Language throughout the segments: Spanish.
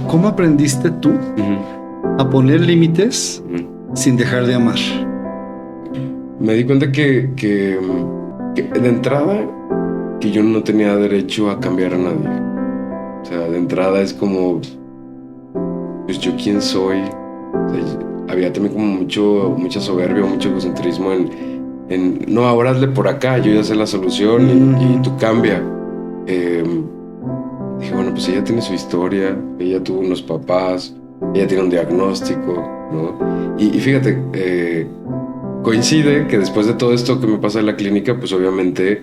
¿Cómo aprendiste tú a poner límites sin dejar de amar? Me di cuenta que de entrada que yo no tenía derecho a cambiar a nadie. O sea, de entrada es como, pues yo quién soy. O sea, había también como mucha soberbia, mucho egocentrismo en no, ahora hazle por acá, yo ya sé la solución y tú cambia. Dije, bueno, pues ella tiene su historia, ella tuvo unos papás, ella tiene un diagnóstico, ¿no? Y fíjate, coincide que después de todo esto que me pasa en la clínica, pues obviamente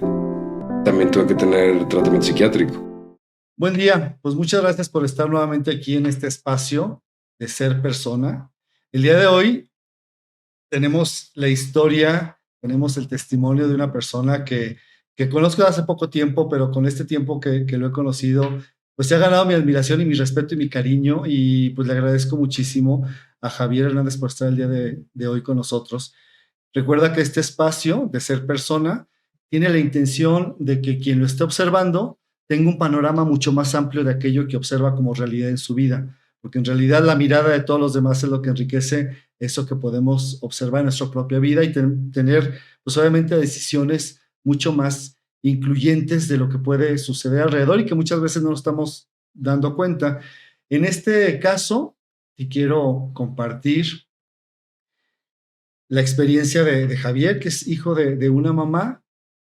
también tuve que tener tratamiento psiquiátrico. Buen día, pues muchas gracias por estar nuevamente aquí en este espacio de Ser Persona. El día de hoy tenemos la historia, tenemos el testimonio de una persona que conozco hace poco tiempo, pero con este tiempo que lo he conocido, pues se ha ganado mi admiración y mi respeto y mi cariño, y pues le agradezco muchísimo a Javier Hernández por estar el día de hoy con nosotros. Recuerda que este espacio de Ser Persona tiene la intención de que quien lo esté observando tenga un panorama mucho más amplio de aquello que observa como realidad en su vida, porque en realidad la mirada de todos los demás es lo que enriquece eso que podemos observar en nuestra propia vida y tener, pues obviamente, decisiones mucho más incluyentes de lo que puede suceder alrededor y que muchas veces no nos estamos dando cuenta. En este caso, te quiero compartir la experiencia de Javier, que es hijo de una mamá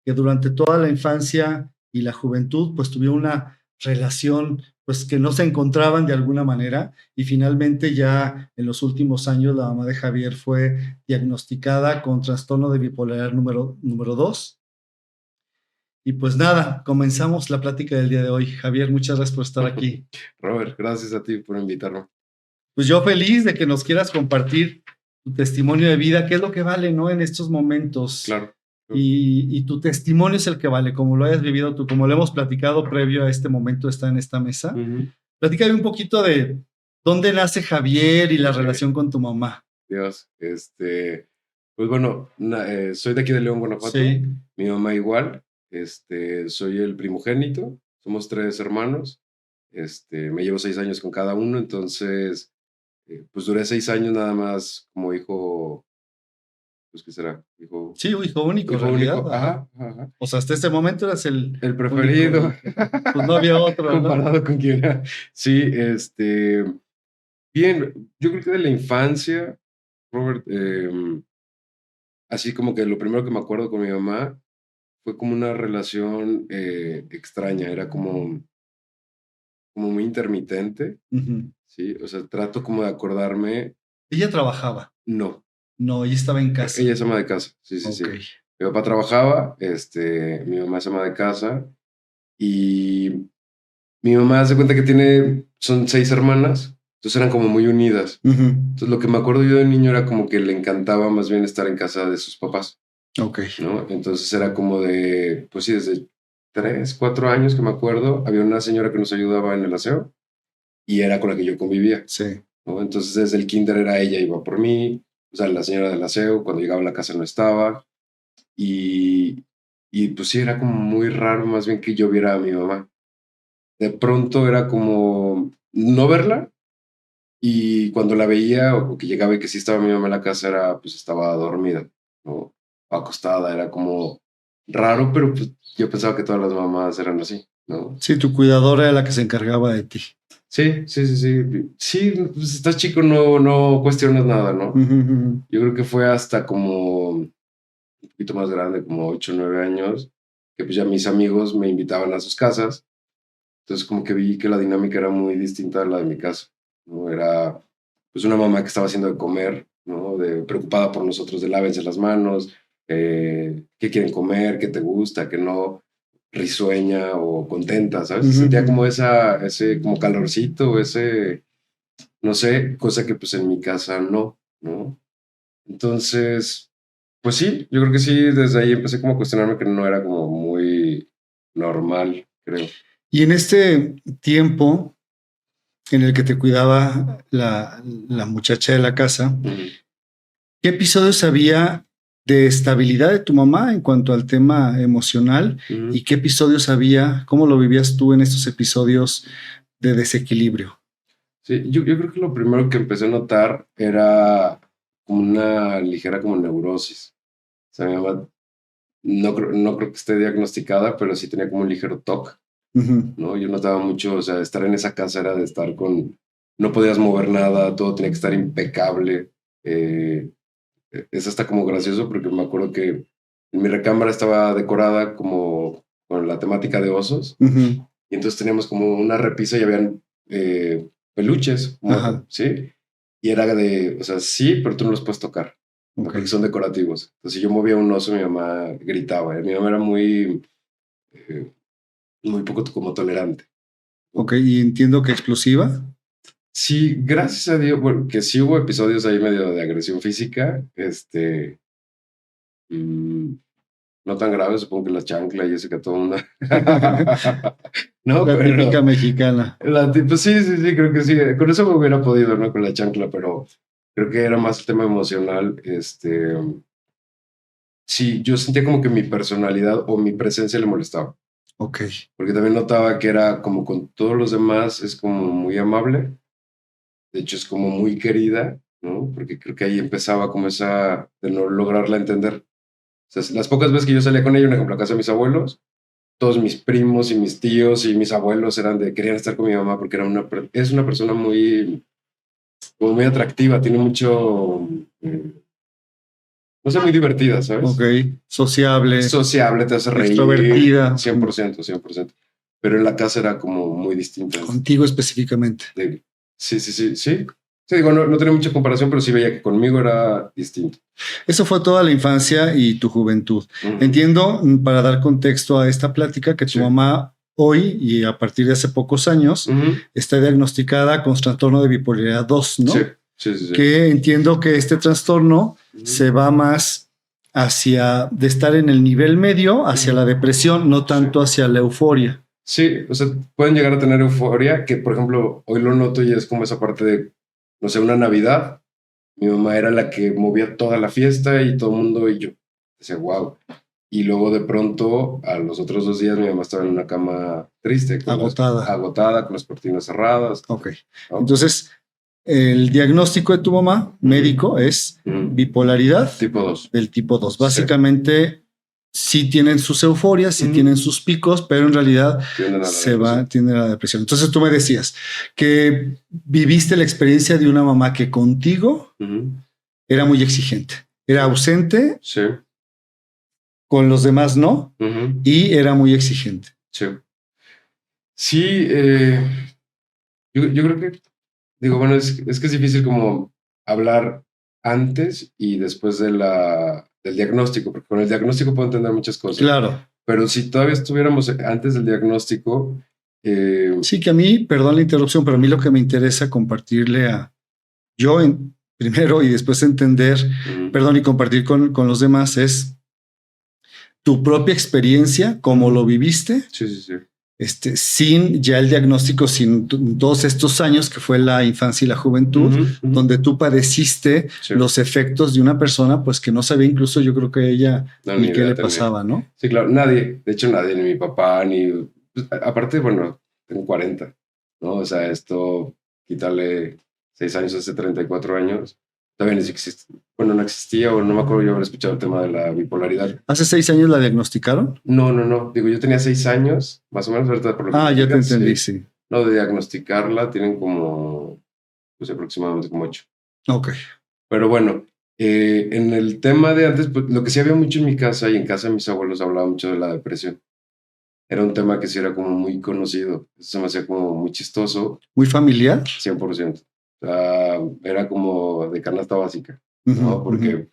que durante toda la infancia y la juventud pues tuvieron una relación pues que no se encontraban de alguna manera, y finalmente ya en los últimos años la mamá de Javier fue diagnosticada con trastorno de bipolaridad número 2. Y pues nada, comenzamos la plática del día de hoy. Javier, muchas gracias por estar aquí. Robert, gracias a ti por invitarme. Pues yo feliz de que nos quieras compartir tu testimonio de vida, qué es lo que vale, ¿no? En estos momentos. Claro. Y tu testimonio es el que vale, como lo hayas vivido tú, como lo hemos platicado previo a este momento de estar en esta mesa. Platícame un poquito de dónde nace Javier y la relación con tu mamá. Dios, pues bueno, soy de aquí de León, Guanajuato. Sí. Mi mamá igual. Soy el primogénito. Somos 3 hermanos. Me llevo 6 años con cada uno, entonces, pues duré 6 años nada más como hijo, pues ¿qué será? Sí, hijo único, en Hijo realidad. único. Ajá. O sea, hasta este momento eras el preferido. único, pues no había otro, ¿no? Comparado con quien era. Sí, bien, yo creo que de la infancia, Robert, así como que lo primero que me acuerdo con mi mamá fue como una relación extraña, era como muy intermitente, ¿sí? O sea, trato como de acordarme. ¿Ella trabajaba? No. No, ella estaba en casa. Ella es ama de casa, sí. Okay. Mi papá trabajaba, mi mamá es ama de casa, y mi mamá hace cuenta que son 6 hermanas, entonces eran como muy unidas. Entonces lo que me acuerdo yo de niño era como que le encantaba más bien estar en casa de sus papás. Ok. ¿No? Entonces era como de, pues sí, desde 3, 4 años que me acuerdo, había una señora que nos ayudaba en el aseo y era con la que yo convivía. Sí. ¿No? Entonces desde el kinder era ella, iba por mí, o sea, la señora del aseo, cuando llegaba a la casa no estaba, y pues sí, era como muy raro más bien que yo viera a mi mamá. De pronto era como no verla, y cuando la veía o que llegaba y que sí estaba mi mamá en la casa, pues estaba dormida, ¿no? O acostada, era como raro, pero pues yo pensaba que todas las mamás eran así, ¿no? Sí, tu cuidadora era la que se encargaba de ti. Sí. Sí, pues estás chico, no cuestionas nada, ¿no? Yo creo que fue hasta como un poquito más grande, como 8 o 9 años, que pues ya mis amigos me invitaban a sus casas. Entonces como que vi que la dinámica era muy distinta a la de mi casa, ¿no? Era pues una mamá que estaba haciendo de comer, ¿no? Preocupada por nosotros, de lávense las manos, qué quieren comer, qué te gusta, qué no, risueña o contenta, ¿sabes? Sentía como ese como calorcito, no sé, cosa que pues en mi casa no, ¿no? Entonces, pues sí, yo creo que sí, desde ahí empecé como a cuestionarme que no era como muy normal, creo. Y en este tiempo en el que te cuidaba la muchacha de la casa, ¿qué episodios había de estabilidad de tu mamá en cuanto al tema emocional? ¿Y qué episodios había, cómo lo vivías tú en estos episodios de desequilibrio? Sí, yo creo que lo primero que empecé a notar era como una ligera como neurosis. O sea, mi mamá no creo que esté diagnosticada, pero sí tenía como un ligero TOC, ¿no? Yo notaba mucho, o sea, estar en esa casa era de estar no podías mover nada, todo tenía que estar impecable. Es hasta como gracioso porque me acuerdo que en mi recámara estaba decorada como con la temática de osos, y entonces teníamos como una repisa y habían peluches, ¿sí? Y era o sea, sí, pero tú no los puedes tocar, porque son decorativos. Entonces, si yo movía un oso, mi mamá gritaba. Mi mamá era eh, muy poco como tolerante. Ok, y entiendo que explosiva. Sí, gracias a Dios, bueno, que sí hubo episodios ahí medio de agresión física, mm, no tan graves, supongo que la chancla y eso que todo el mundo. No, La pero típica mexicana. pues sí, creo que sí. Con eso me hubiera podido, ¿no? Con la chancla, pero creo que era más el tema emocional. Sí, yo sentía como que mi personalidad o mi presencia le molestaba. Ok. Porque también notaba que era como con todos los demás, es como muy amable. De hecho, es como muy querida, ¿no? Porque creo que ahí empezaba como esa de no lograrla entender. O sea, las pocas veces que yo salía con ella, por ejemplo, a casa de mis abuelos, todos mis primos y mis tíos y mis abuelos querían estar con mi mamá porque es una persona como muy atractiva, tiene mucho, no sé, muy divertida, ¿sabes? Ok, sociable. Sociable, te hace reír. Extrovertida. 100%, 100%. Pero en la casa era como muy distinta. Contigo específicamente. Sí. Sí, digo, no tenía mucha comparación, pero sí veía que conmigo era distinto. Eso fue toda la infancia y tu juventud. Entiendo, para dar contexto a esta plática, que tu mamá hoy y a partir de hace pocos años está diagnosticada con trastorno de bipolaridad 2, ¿no? Sí. Que entiendo que este trastorno se va más de estar en el nivel medio hacia la depresión, no tanto hacia la euforia. Sí, o sea, pueden llegar a tener euforia, que por ejemplo, hoy lo noto y es como esa parte de, no sé, una Navidad. Mi mamá era la que movía toda la fiesta y todo el mundo, y yo decía, wow. Y luego de pronto, a los otros 2 días, mi mamá estaba en una cama triste, agotada, con las cortinas cerradas. Ok. ¿No? Entonces, el diagnóstico de tu mamá, médico, es bipolaridad tipo 2. Del tipo 2. Básicamente, sí tienen sus euforias, sí tienen sus picos, pero en realidad tienden a la depresión. Entonces tú me decías que viviste la experiencia de una mamá que contigo era muy exigente, era ausente, con los demás no, y era muy exigente. Sí, yo creo que, digo, bueno, es que es difícil como hablar antes y después del diagnóstico, porque con el diagnóstico puedo entender muchas cosas. Claro. Pero si todavía estuviéramos antes del diagnóstico... Sí, que a mí, perdón la interrupción, pero a mí lo que me interesa compartirle primero y después entender, perdón, y compartir con los demás es tu propia experiencia, cómo lo viviste. Sí. Sin ya el diagnóstico, sin todos estos años que fue la infancia y la juventud, donde tú padeciste los efectos de una persona pues que no sabía incluso, yo creo que ella ni qué le pasaba, ¿no? Sí, claro, nadie, de hecho nadie, ni mi papá, pues, aparte, bueno, tengo 40, ¿no? O sea, esto, quítale 6 años, hace 34 años, todavía no existe. Bueno, no existía o no me acuerdo yo haber escuchado el tema de la bipolaridad. ¿Hace 6 años la diagnosticaron? No. Digo, yo tenía 6 años, más o menos, ahorita por lo que ya te entendí, sí. No, de diagnosticarla tienen como, pues aproximadamente como 8. Ok. Pero bueno, en el tema de antes, pues, lo que sí había mucho en mi casa y en casa de mis abuelos hablaba mucho de la depresión. Era un tema que sí era como muy conocido. Eso se me hacía como muy chistoso. ¿Muy familiar? 100%. O sea, era como de canasta básica, ¿no? Porque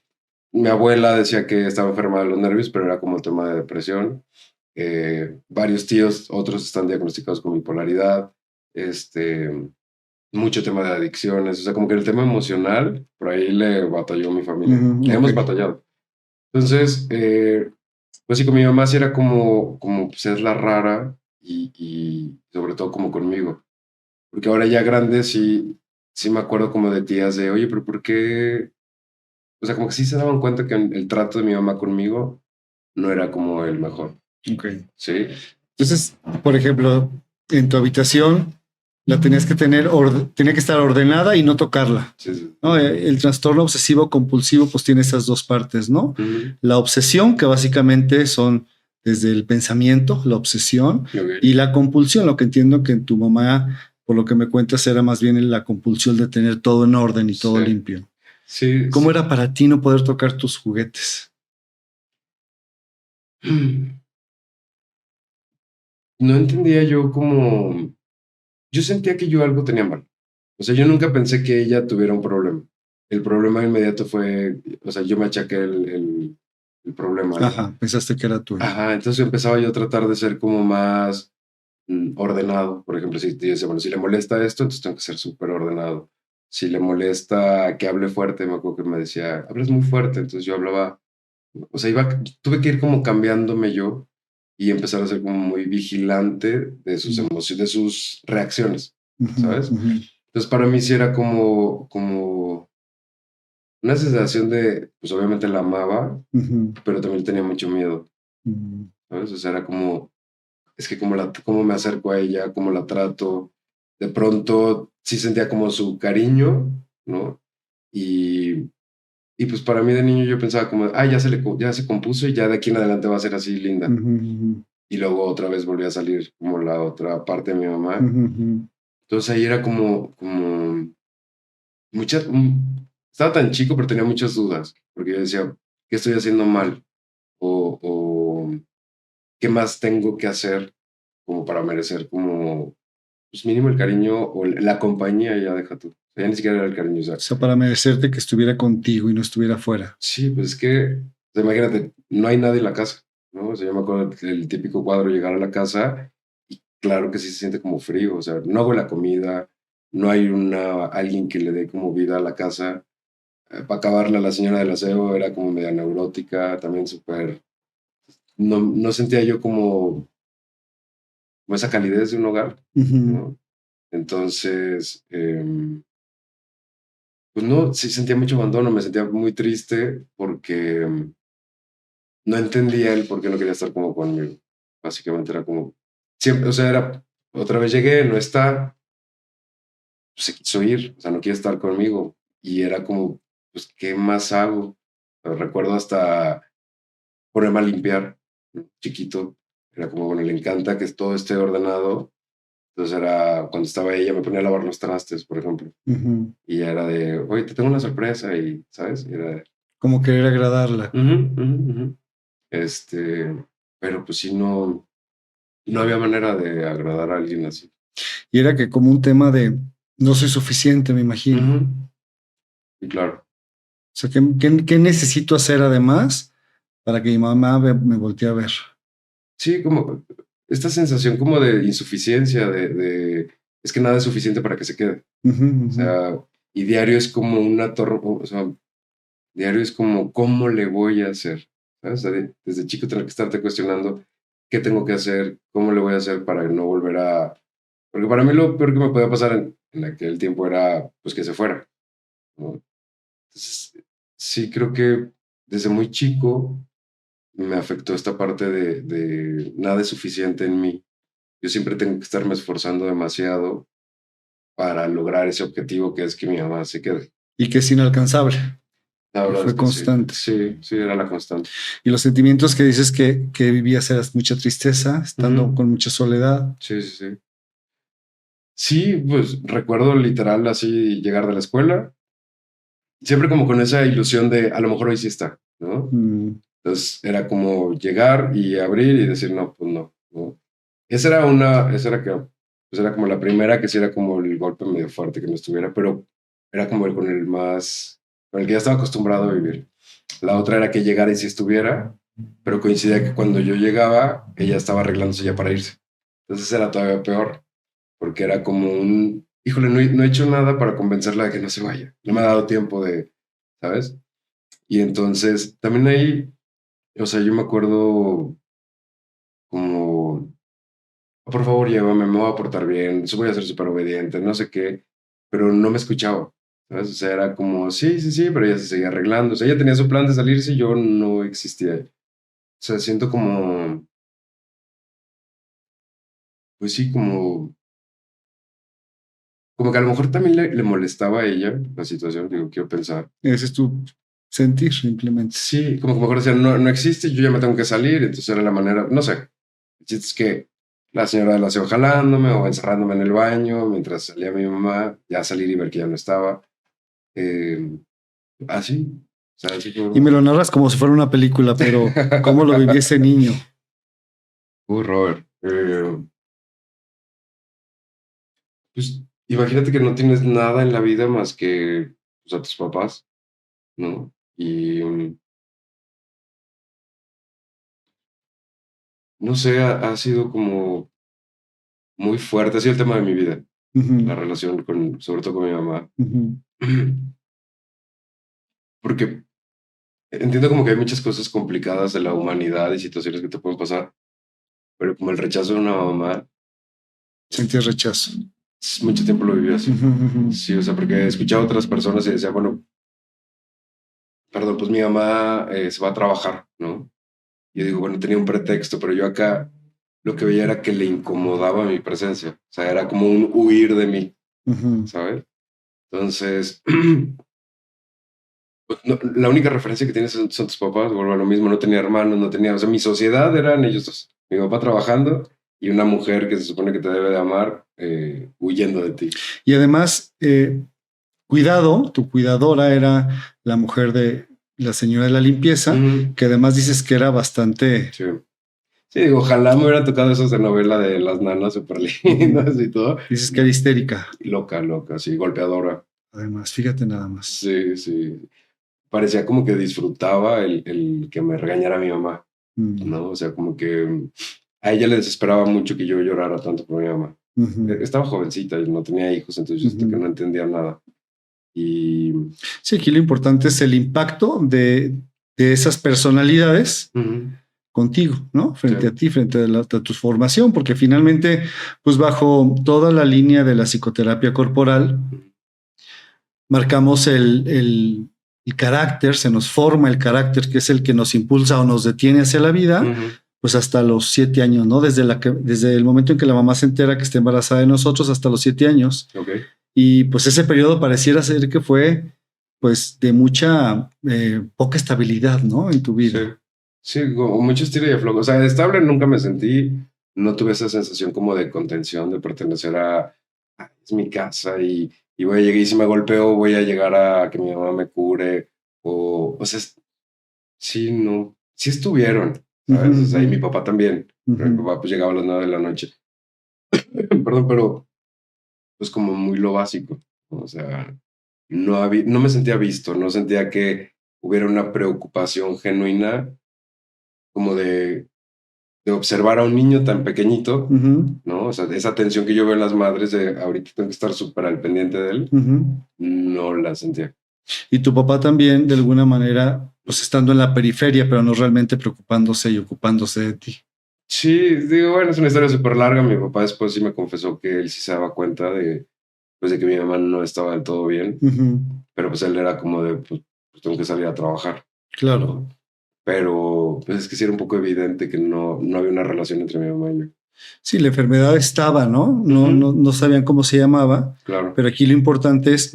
mi abuela decía que estaba enferma de los nervios, pero era como el tema de depresión. Varios tíos, otros están diagnosticados con bipolaridad. Mucho tema de adicciones. O sea, como que el tema emocional, por ahí le batalló mi familia. Hemos batallado. Entonces, pues sí, con mi mamá sí era como pues es la rara y sobre todo como conmigo. Porque ahora ya grande sí me acuerdo como de tías de, oye, pero ¿por qué? O sea, como que sí se daban cuenta que el trato de mi mamá conmigo no era como el mejor. Ok. Sí. Entonces, por ejemplo, en tu habitación La tenías que tener, tenía que estar ordenada y no tocarla. Sí, sí. ¿No? El trastorno obsesivo compulsivo pues tiene esas dos partes, ¿no? Uh-huh. La obsesión, que básicamente son desde el pensamiento, la obsesión, Okay. y la compulsión, lo que entiendo que en tu mamá, por lo que me cuentas, era más bien la compulsión de tener todo en orden y todo limpio. Sí. ¿Cómo Sí. era para ti no poder tocar tus juguetes? No entendía yo cómo... Yo sentía que yo algo tenía mal. O sea, yo nunca pensé que ella tuviera un problema. El problema inmediato fue, o sea, yo me achaqué el problema, ¿no? Ajá, pensaste que era tuyo. Ajá, entonces empezaba yo a tratar de ser como más ordenado. Por ejemplo, si te dice, bueno, si le molesta esto, entonces tengo que ser súper ordenado. Si le molesta que hable fuerte, me acuerdo que me decía, hablas muy fuerte, entonces yo hablaba, o sea, tuve que ir como cambiándome yo y empezar a ser como muy vigilante de sus emociones, de sus reacciones, ¿sabes? Entonces para mí sí era como una sensación de, pues obviamente la amaba, pero también tenía mucho miedo, ¿sabes? O sea, era como, es que cómo me acerco a ella, cómo la trato, de pronto sí sentía como su cariño, ¿no? Y, y pues para mí de niño yo pensaba como, ya se compuso y ya de aquí en adelante va a ser así linda. Y luego otra vez volvió a salir como la otra parte de mi mamá. Entonces ahí era como muchas, estaba tan chico, pero tenía muchas dudas, porque yo decía, ¿qué estoy haciendo mal? O ¿qué más tengo que hacer como para merecer como, pues mínimo el cariño o la compañía? Ya deja tú. O sea, ya ni siquiera era el cariño. O sea, para merecerte que estuviera contigo y no estuviera afuera. Sí, pues es que, o sea, imagínate, no hay nadie en la casa, ¿no? O sea, yo me acuerdo del típico cuadro, llegar a la casa y claro que sí se siente como frío, o sea, no hago la comida, no hay alguien que le dé como vida a la casa. Para acabarla, la señora del aseo era como media neurótica, también súper, no sentía yo como esa calidez de un hogar, ¿no? Entonces, pues no, sí sentía mucho abandono, me sentía muy triste porque no entendía el por qué no quería estar como conmigo. Básicamente era como, siempre, o sea, era, otra vez llegué, no está, pues se quiso ir, o sea, no quiere estar conmigo. Y era como, pues, ¿qué más hago? Recuerdo hasta ponerme a limpiar, ¿no? Chiquito, era como, bueno, le encanta que todo esté ordenado. Entonces era, cuando estaba ella, me ponía a lavar los trastes, por ejemplo. Y ya era de, oye, te tengo una sorpresa y, ¿sabes? Y era de, Como querer agradarla. Pero pues sí, no había manera de agradar a alguien así. Y era que como un tema de no soy suficiente, me imagino. Y claro. O sea, ¿qué necesito hacer además para que mi mamá me voltee a ver? Sí, como esta sensación como de insuficiencia, es que nada es suficiente para que se quede. O sea, y diario es como una torre, o sea, diario es como, ¿cómo le voy a hacer? ¿Sabes? O sea, desde chico tener que estarte cuestionando qué tengo que hacer, cómo le voy a hacer para no volver a... Porque para mí lo peor que me podía pasar en aquel tiempo era pues que se fuera, ¿no? Entonces, sí creo que desde muy chico me afectó esta parte de nada es suficiente en mí. Yo siempre tengo que estarme esforzando demasiado para lograr ese objetivo que es que mi mamá se quede. Y que es inalcanzable. La Y verdad fue es que sí, constante. sí, era la constante. Y los sentimientos que dices que vivías eras mucha tristeza, estando con mucha soledad. Sí, sí, sí. Sí, pues recuerdo literal así llegar de la escuela, siempre como con esa ilusión de a lo mejor hoy sí está, ¿no? Entonces era como llegar y abrir y decir, no, pues no, ¿no? Esa era que, pues era como la primera que sí era como el golpe medio fuerte que no estuviera, pero era como con el más, con el que ya estaba acostumbrado a vivir. La otra era que llegara y sí estuviera, pero coincidía que cuando yo llegaba, ella estaba arreglándose ya para irse. Entonces era todavía peor, porque era como híjole, no he hecho nada para convencerla de que no se vaya. No me ha dado tiempo de, ¿sabes? Y entonces también ahí, o sea, yo me acuerdo como, por favor, llévame, me voy a portar bien, voy a ser súper obediente, no sé qué, pero no me escuchaba, ¿sabes? O sea, era como, sí, sí, sí, pero ella se seguía arreglando. O sea, ella tenía su plan de salirse y yo no existía. O sea, siento como, pues sí, como como que a lo mejor también le molestaba a ella la situación, digo, quiero pensar. Ese es tu sentir, simplemente. Sí, como que mejor decían, no existe, yo ya me tengo que salir, entonces era la manera, no sé. El chiste es que la señora la hacía jalándome o encerrándome en el baño mientras salía mi mamá, ya salir y ver que ya no estaba. Así, o sea, así Y me lo narras como si fuera una película, pero ¿cómo lo vivió ese niño? Robert, pues imagínate que no tienes nada en la vida más que pues, a tus papás, ¿no? Y no sé, ha sido como muy fuerte, ha sido el tema de mi vida, la relación con, sobre todo con mi mamá. Porque entiendo como que hay muchas cosas complicadas de la humanidad y situaciones que te pueden pasar, pero como el rechazo de una mamá, Sentí rechazo. mucho tiempo lo viví así. Sí, o sea, porque he escuchado a otras personas y decía, bueno, perdón, pues mi mamá se va a trabajar, ¿no? Y yo digo, bueno, tenía un pretexto, pero yo acá lo que veía era que le incomodaba mi presencia. O sea, era como un huir de mí, ¿sabes? Entonces, pues, la única referencia que tienes son tus papás, vuelvo a lo mismo, no tenía hermanos, no tenía, o sea, mi sociedad eran ellos dos. Mi papá trabajando y una mujer que se supone que te debe de amar huyendo de ti. Y además, cuidado, tu cuidadora era la mujer de la señora de la limpieza, que además dices que era bastante... Sí. Sí, digo, ojalá me hubiera tocado esos de novela de las nanas súper lindas y todo. Dices que era histérica. Loca, sí, golpeadora. Además, fíjate nada más. Sí. Parecía como que disfrutaba el que me regañara mi mamá, ¿no? O sea, como que a ella le desesperaba mucho que yo llorara tanto por mi mamá. Estaba jovencita y no tenía hijos, entonces yo siento que no entendía nada. Y... Sí, aquí lo importante es el impacto de esas personalidades contigo, ¿no? Frente a ti, frente a tu formación, porque finalmente, pues bajo toda la línea de la psicoterapia corporal, marcamos el carácter, se nos forma el carácter que es el que nos impulsa o nos detiene hacia la vida, pues hasta los 7 años, ¿no? Desde el momento en que la mamá se entera que está embarazada de nosotros hasta los 7 años. Okay. Y pues ese periodo pareciera ser que fue pues de mucha poca estabilidad, ¿no? En tu vida. Sí, como mucho estilo y aflojo. O sea, estable nunca me sentí, no tuve esa sensación como de contención, de pertenecer a es mi casa y voy a llegar, y si me golpeo voy a llegar a que mi mamá me cure, o sea, sí, no, sí estuvieron, ¿sabes? O sea, y mi papá también, pero mi papá pues llegaba a las 9 de la noche, perdón, pero pues como muy lo básico, o sea, no me sentía visto, no sentía que hubiera una preocupación genuina como de observar a un niño tan pequeñito, ¿no? O sea, esa atención que yo veo en las madres de ahorita tengo que estar súper al pendiente de él, no la sentía. Y tu papá también, de alguna manera, pues estando en la periferia, pero no realmente preocupándose y ocupándose de ti. Sí, digo, bueno, es una historia súper larga. Mi papá después sí me confesó que él sí se daba cuenta de, pues, de que mi mamá no estaba del todo bien, pero pues él era como de, pues tengo que salir a trabajar. Claro. Pero pues es que sí era un poco evidente que no había una relación entre mi mamá y yo. Sí, la enfermedad estaba, ¿no? No sabían cómo se llamaba. Claro. Pero aquí lo importante es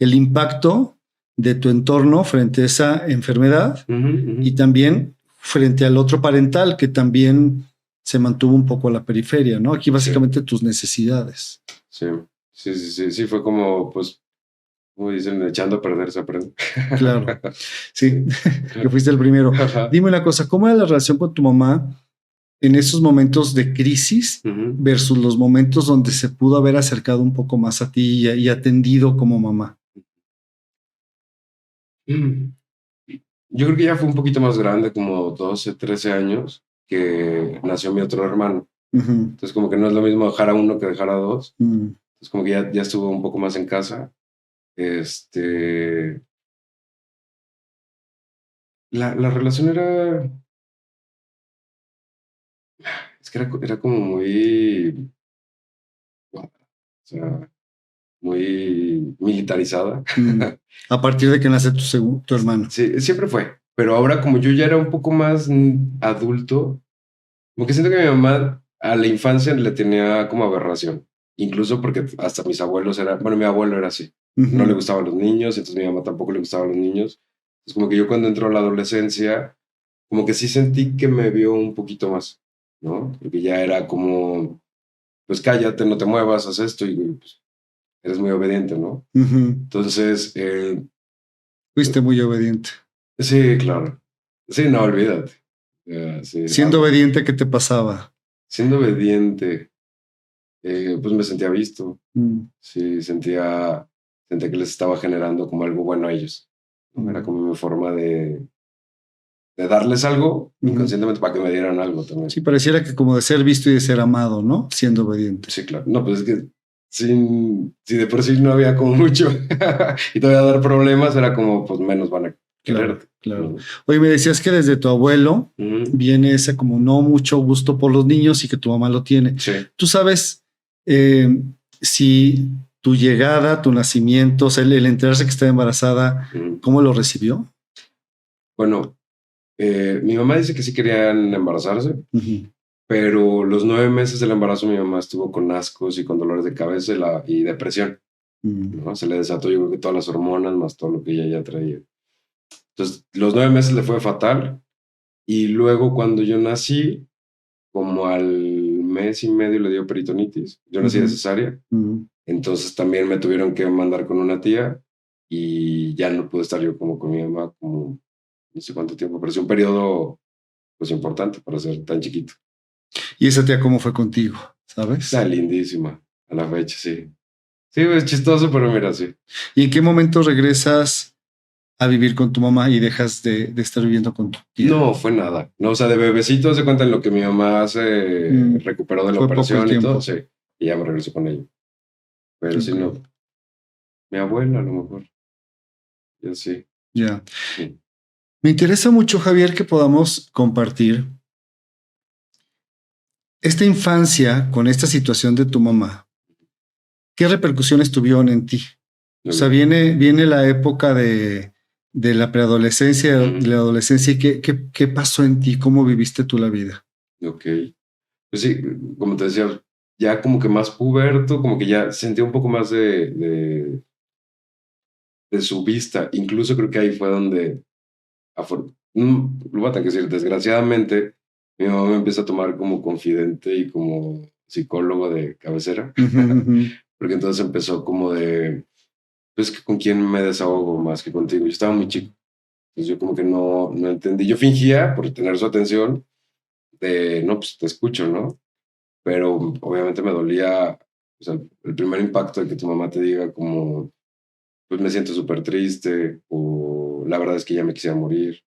el impacto de tu entorno frente a esa enfermedad y también frente al otro parental que también se mantuvo un poco a la periferia, ¿no? Aquí básicamente tus necesidades. Sí, fue como, pues, como dicen, echando a perder se aprende. Claro, sí, que fuiste el primero. Dime una cosa, ¿cómo era la relación con tu mamá en esos momentos de crisis versus los momentos donde se pudo haber acercado un poco más a ti y atendido como mamá? Yo creo que ya fue un poquito más grande, como 12, 13 años, que nació mi otro hermano. Entonces como que no es lo mismo dejar a uno que dejar a dos. Entonces como que ya estuvo un poco más en casa. La relación era... Es que era como muy... O sea, muy militarizada. A partir de que nace tu hermano. Sí, siempre fue. Pero ahora como yo ya era un poco más adulto, como que siento que mi mamá a la infancia le tenía como aberración. incluso porque hasta mis abuelos mi abuelo era así. No le gustaban los niños, entonces mi mamá tampoco le gustaban los niños. Es como que yo cuando entró a la adolescencia, como que sí sentí que me vio un poquito más, ¿no? Porque ya era como, pues cállate, no te muevas, haz esto y pues, eres muy obediente, ¿no? Entonces, fuiste muy obediente. sí, claro. Sí, no, olvídate. Sí, Siendo obediente, ¿qué te pasaba? siendo obediente, pues me sentía visto. Sí, sentía que les estaba generando como algo bueno a ellos, ¿no? Era como mi forma de darles algo inconscientemente para que me dieran algo también. Sí, pareciera que como de ser visto y de ser amado, ¿no? Siendo obediente. Sí, claro. No, pues es que si de por sí no había como mucho y te voy a dar problemas, era como, pues menos van a quererte. Claro. Oye, me decías que desde tu abuelo viene ese como no mucho gusto por los niños y que tu mamá lo tiene. Sí. ¿Tú sabes si tu llegada, tu nacimiento, o sea, el enterarse que estaba embarazada, cómo lo recibió? Bueno, mi mamá dice que sí querían embarazarse, pero los 9 meses del embarazo mi mamá estuvo con ascos y con dolores de cabeza y depresión, ¿no? Se le desató yo creo que todas las hormonas más todo lo que ella ya traía. Entonces, los 9 meses le fue fatal y luego cuando yo nací, como al mes y medio le dio peritonitis. Yo nací de cesárea, entonces también me tuvieron que mandar con una tía y ya no pude estar yo como con mi mamá como no sé cuánto tiempo, pero es un periodo pues importante para ser tan chiquito. ¿Y esa tía cómo fue contigo? ¿Sabes? Está lindísima a la fecha, sí. Sí, es chistoso, pero mira, sí. ¿Y en qué momento regresas a vivir con tu mamá y dejas de estar viviendo con tu tía? No, fue nada. No, o sea, de bebecito se cuenta en lo que mi mamá se recuperó de la operación y todo, sí. Y ya me regresó con ella. Pero si no, mi abuela a lo mejor. Yo sí. Ya. Sí. Me interesa mucho, Javier, que podamos compartir esta infancia con esta situación de tu mamá. ¿Qué repercusiones tuvieron en ti? O sea, viene la época de la preadolescencia, de la adolescencia. ¿Y qué pasó en ti? ¿Cómo viviste tú la vida? Ok. Pues sí, como te decía, ya como que más puberto, como que ya sentía un poco más de su vista. Incluso creo que ahí fue donde, lo voy a tener que decir, desgraciadamente, mi mamá me empieza a tomar como confidente y como psicólogo de cabecera. Porque entonces empezó como de, pues que con quién me desahogo más que contigo. Yo estaba muy chico. Entonces yo como que no entendí. Yo fingía, por tener su atención, de, no, pues te escucho, ¿no? Pero obviamente me dolía, o sea, el primer impacto de que tu mamá te diga como, pues me siento súper triste, o la verdad es que ya me quisiera morir,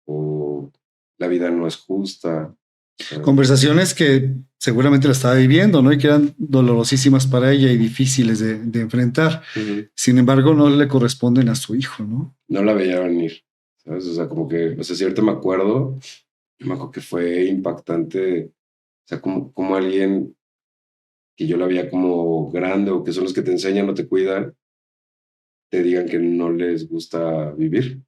o la vida no es justa. Conversaciones que seguramente la estaba viviendo, ¿no? Y que eran dolorosísimas para ella y difíciles de enfrentar. Sin embargo, no le corresponden a su hijo, ¿no? No la veía venir, ¿sabes? O sea, como que, o sea, si ahorita me acuerdo que fue impactante, o sea, como alguien que yo la veía como grande o que son los que te enseñan o te cuidan, te digan que no les gusta vivir,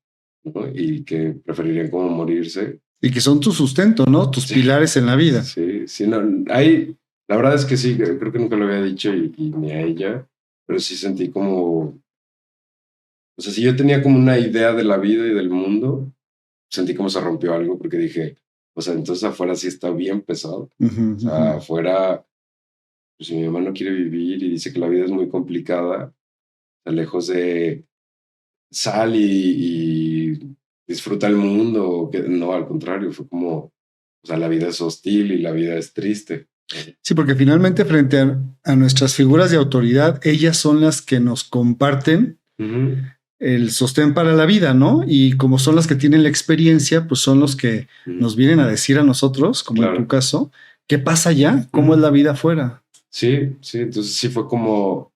¿no? Y que preferirían como morirse. Y que son tu sustento, ¿no? Tus pilares en la vida. Sí, sí, no, la verdad es que sí, creo que nunca lo había dicho y ni a ella, pero sí sentí como, o sea, si yo tenía como una idea de la vida y del mundo, sentí como se rompió algo porque dije, o sea, entonces afuera sí está bien pesado. O sea, afuera, pues si mi mamá no quiere vivir y dice que la vida es muy complicada, lejos de sal y disfruta el mundo, que no, al contrario, fue como, o sea, la vida es hostil y la vida es triste. Sí, porque finalmente frente a nuestras figuras de autoridad, ellas son las que nos comparten el sostén para la vida, ¿no? Y como son las que tienen la experiencia, pues son los que nos vienen a decir a nosotros, como en tu caso, ¿qué pasa allá? ¿Cómo es la vida afuera? Sí, sí, entonces sí fue como,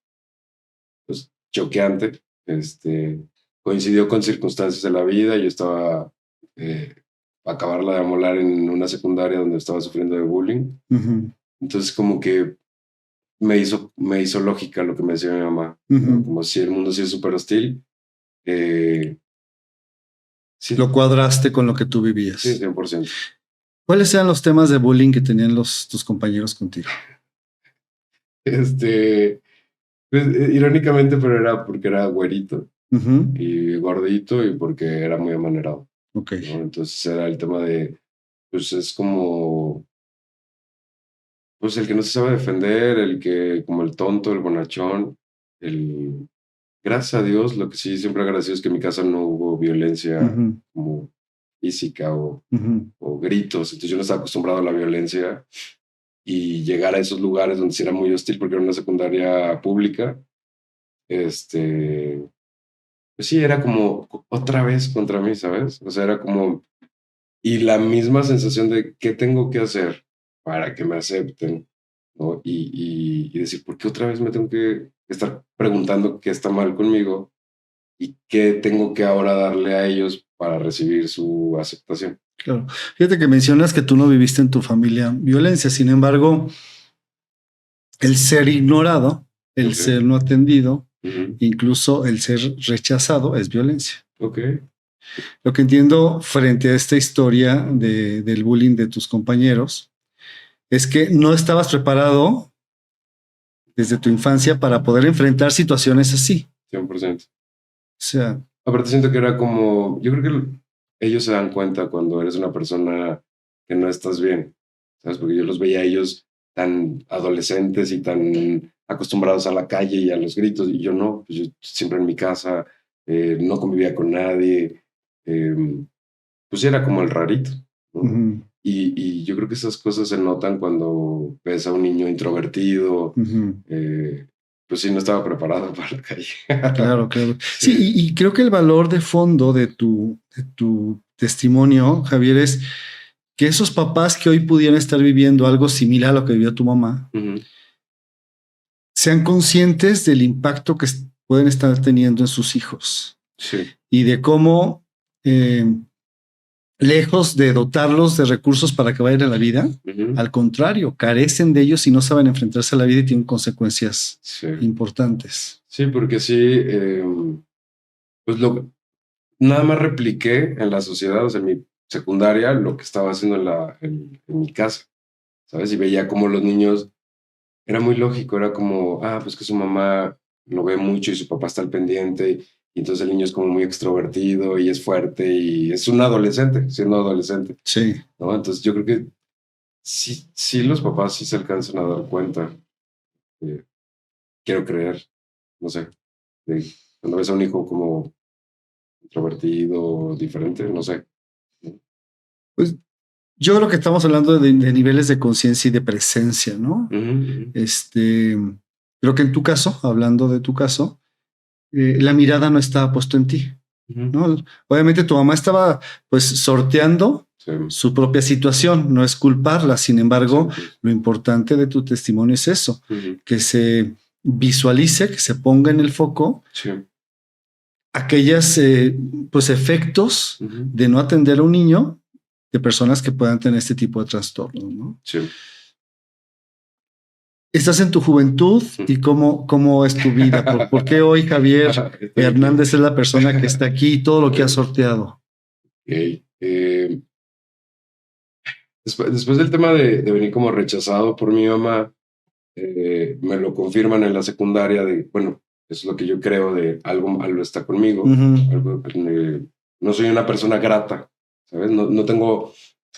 pues, choqueante. Coincidió con circunstancias de la vida. Yo estaba a acabarla de amolar en una secundaria donde estaba sufriendo de bullying. Entonces como que me hizo lógica lo que me decía mi mamá, ¿no? Como si el mundo sí es súper hostil. Sí. Lo cuadraste con lo que tú vivías. Sí, 100%. ¿Cuáles eran los temas de bullying que tenían tus compañeros contigo? Pues, irónicamente, pero era porque era güerito Ujú. y gordito y porque era muy amanerado, Ok, ¿no? Entonces era el tema de, pues es como, pues el que no se sabe defender, el que, como el tonto, el bonachón, el, gracias a Dios, lo que sí siempre agradecido es que en mi casa no hubo violencia ujú, como física ujú, o gritos, entonces yo no estaba acostumbrado a la violencia y llegar a esos lugares donde sí era muy hostil porque era una secundaria pública, este, pues sí, era como otra vez contra mí, ¿sabes? O sea, era como, y la misma sensación de qué tengo que hacer para que me acepten, ¿no? Y decir, ¿por qué otra vez me tengo que estar preguntando qué está mal conmigo y qué tengo que ahora darle a ellos para recibir su aceptación? claro. Fíjate que mencionas que tú no viviste en tu familia violencia, sin embargo, el ser ignorado, el Ok, ser no atendido, ujú, incluso el ser rechazado es violencia. ok, Lo que entiendo frente a esta historia del bullying de tus compañeros es que no estabas preparado desde tu infancia para poder enfrentar situaciones así. 100%. O sea, Aparte siento que era como, yo creo que ellos se dan cuenta cuando eres una persona que no estás bien, ¿sabes? Porque yo los veía a ellos tan adolescentes y tan acostumbrados a la calle y a los gritos, y yo no, pues yo siempre en mi casa, no convivía con nadie, eh, pues era como el rarito, ¿no? ujú, Y yo creo que esas cosas se notan cuando ves a un niño introvertido, ujú, pues sí, no estaba preparado para la calle. claro, claro. Sí, Sí. y creo que el valor de fondo de tu testimonio, Javier, es que esos papás que hoy pudieran estar viviendo algo similar a lo que vivió tu mamá, Ujú. sean conscientes del impacto que pueden estar teniendo en sus hijos Sí. y de cómo, eh, lejos de dotarlos de recursos para que vayan a la vida, Ujú. al contrario, carecen de ellos y no saben enfrentarse a la vida y tienen consecuencias Sí, importantes. sí, porque sí, pues nada más repliqué en la sociedad, o sea, en mi secundaria, lo que estaba haciendo en mi casa, ¿sabes? Y veía como los niños, era muy lógico, era como, pues que su mamá lo ve mucho y su papá está al pendiente, y entonces el niño es como muy extrovertido y es fuerte y es un adolescente, siendo adolescente, Sí. ¿no? Entonces yo creo que sí, sí los papás sí se alcanzan a dar cuenta, eh, quiero creer, no sé, de cuando ves a un hijo como introvertido, diferente, no sé. Pues yo creo que estamos hablando de niveles de conciencia y de presencia, ¿no? Ujú, ujú, Este, creo que en tu caso, hablando de tu caso, la mirada no estaba puesta en ti, ujú. ¿no? Obviamente tu mamá estaba pues sorteando Sí, su propia situación, no es culparla, sin embargo, 100%. lo importante de tu testimonio es eso, Ujú, que se visualice, que se ponga en el foco sí, aquellos pues efectos ujú, de no atender a un niño de personas que puedan tener este tipo de trastornos, ¿no? sí. Estás en tu juventud Ujú. y cómo es tu vida. ¿Por qué hoy Javier Estoy aquí. Hernández es la persona que está aquí y todo lo que ha Sí, sorteado? ok. Después del tema de venir como rechazado por mi mamá, me lo confirman en la secundaria de, bueno, eso es lo que yo creo de algo está conmigo, Ujú. no soy una persona grata, ¿sabes? No tengo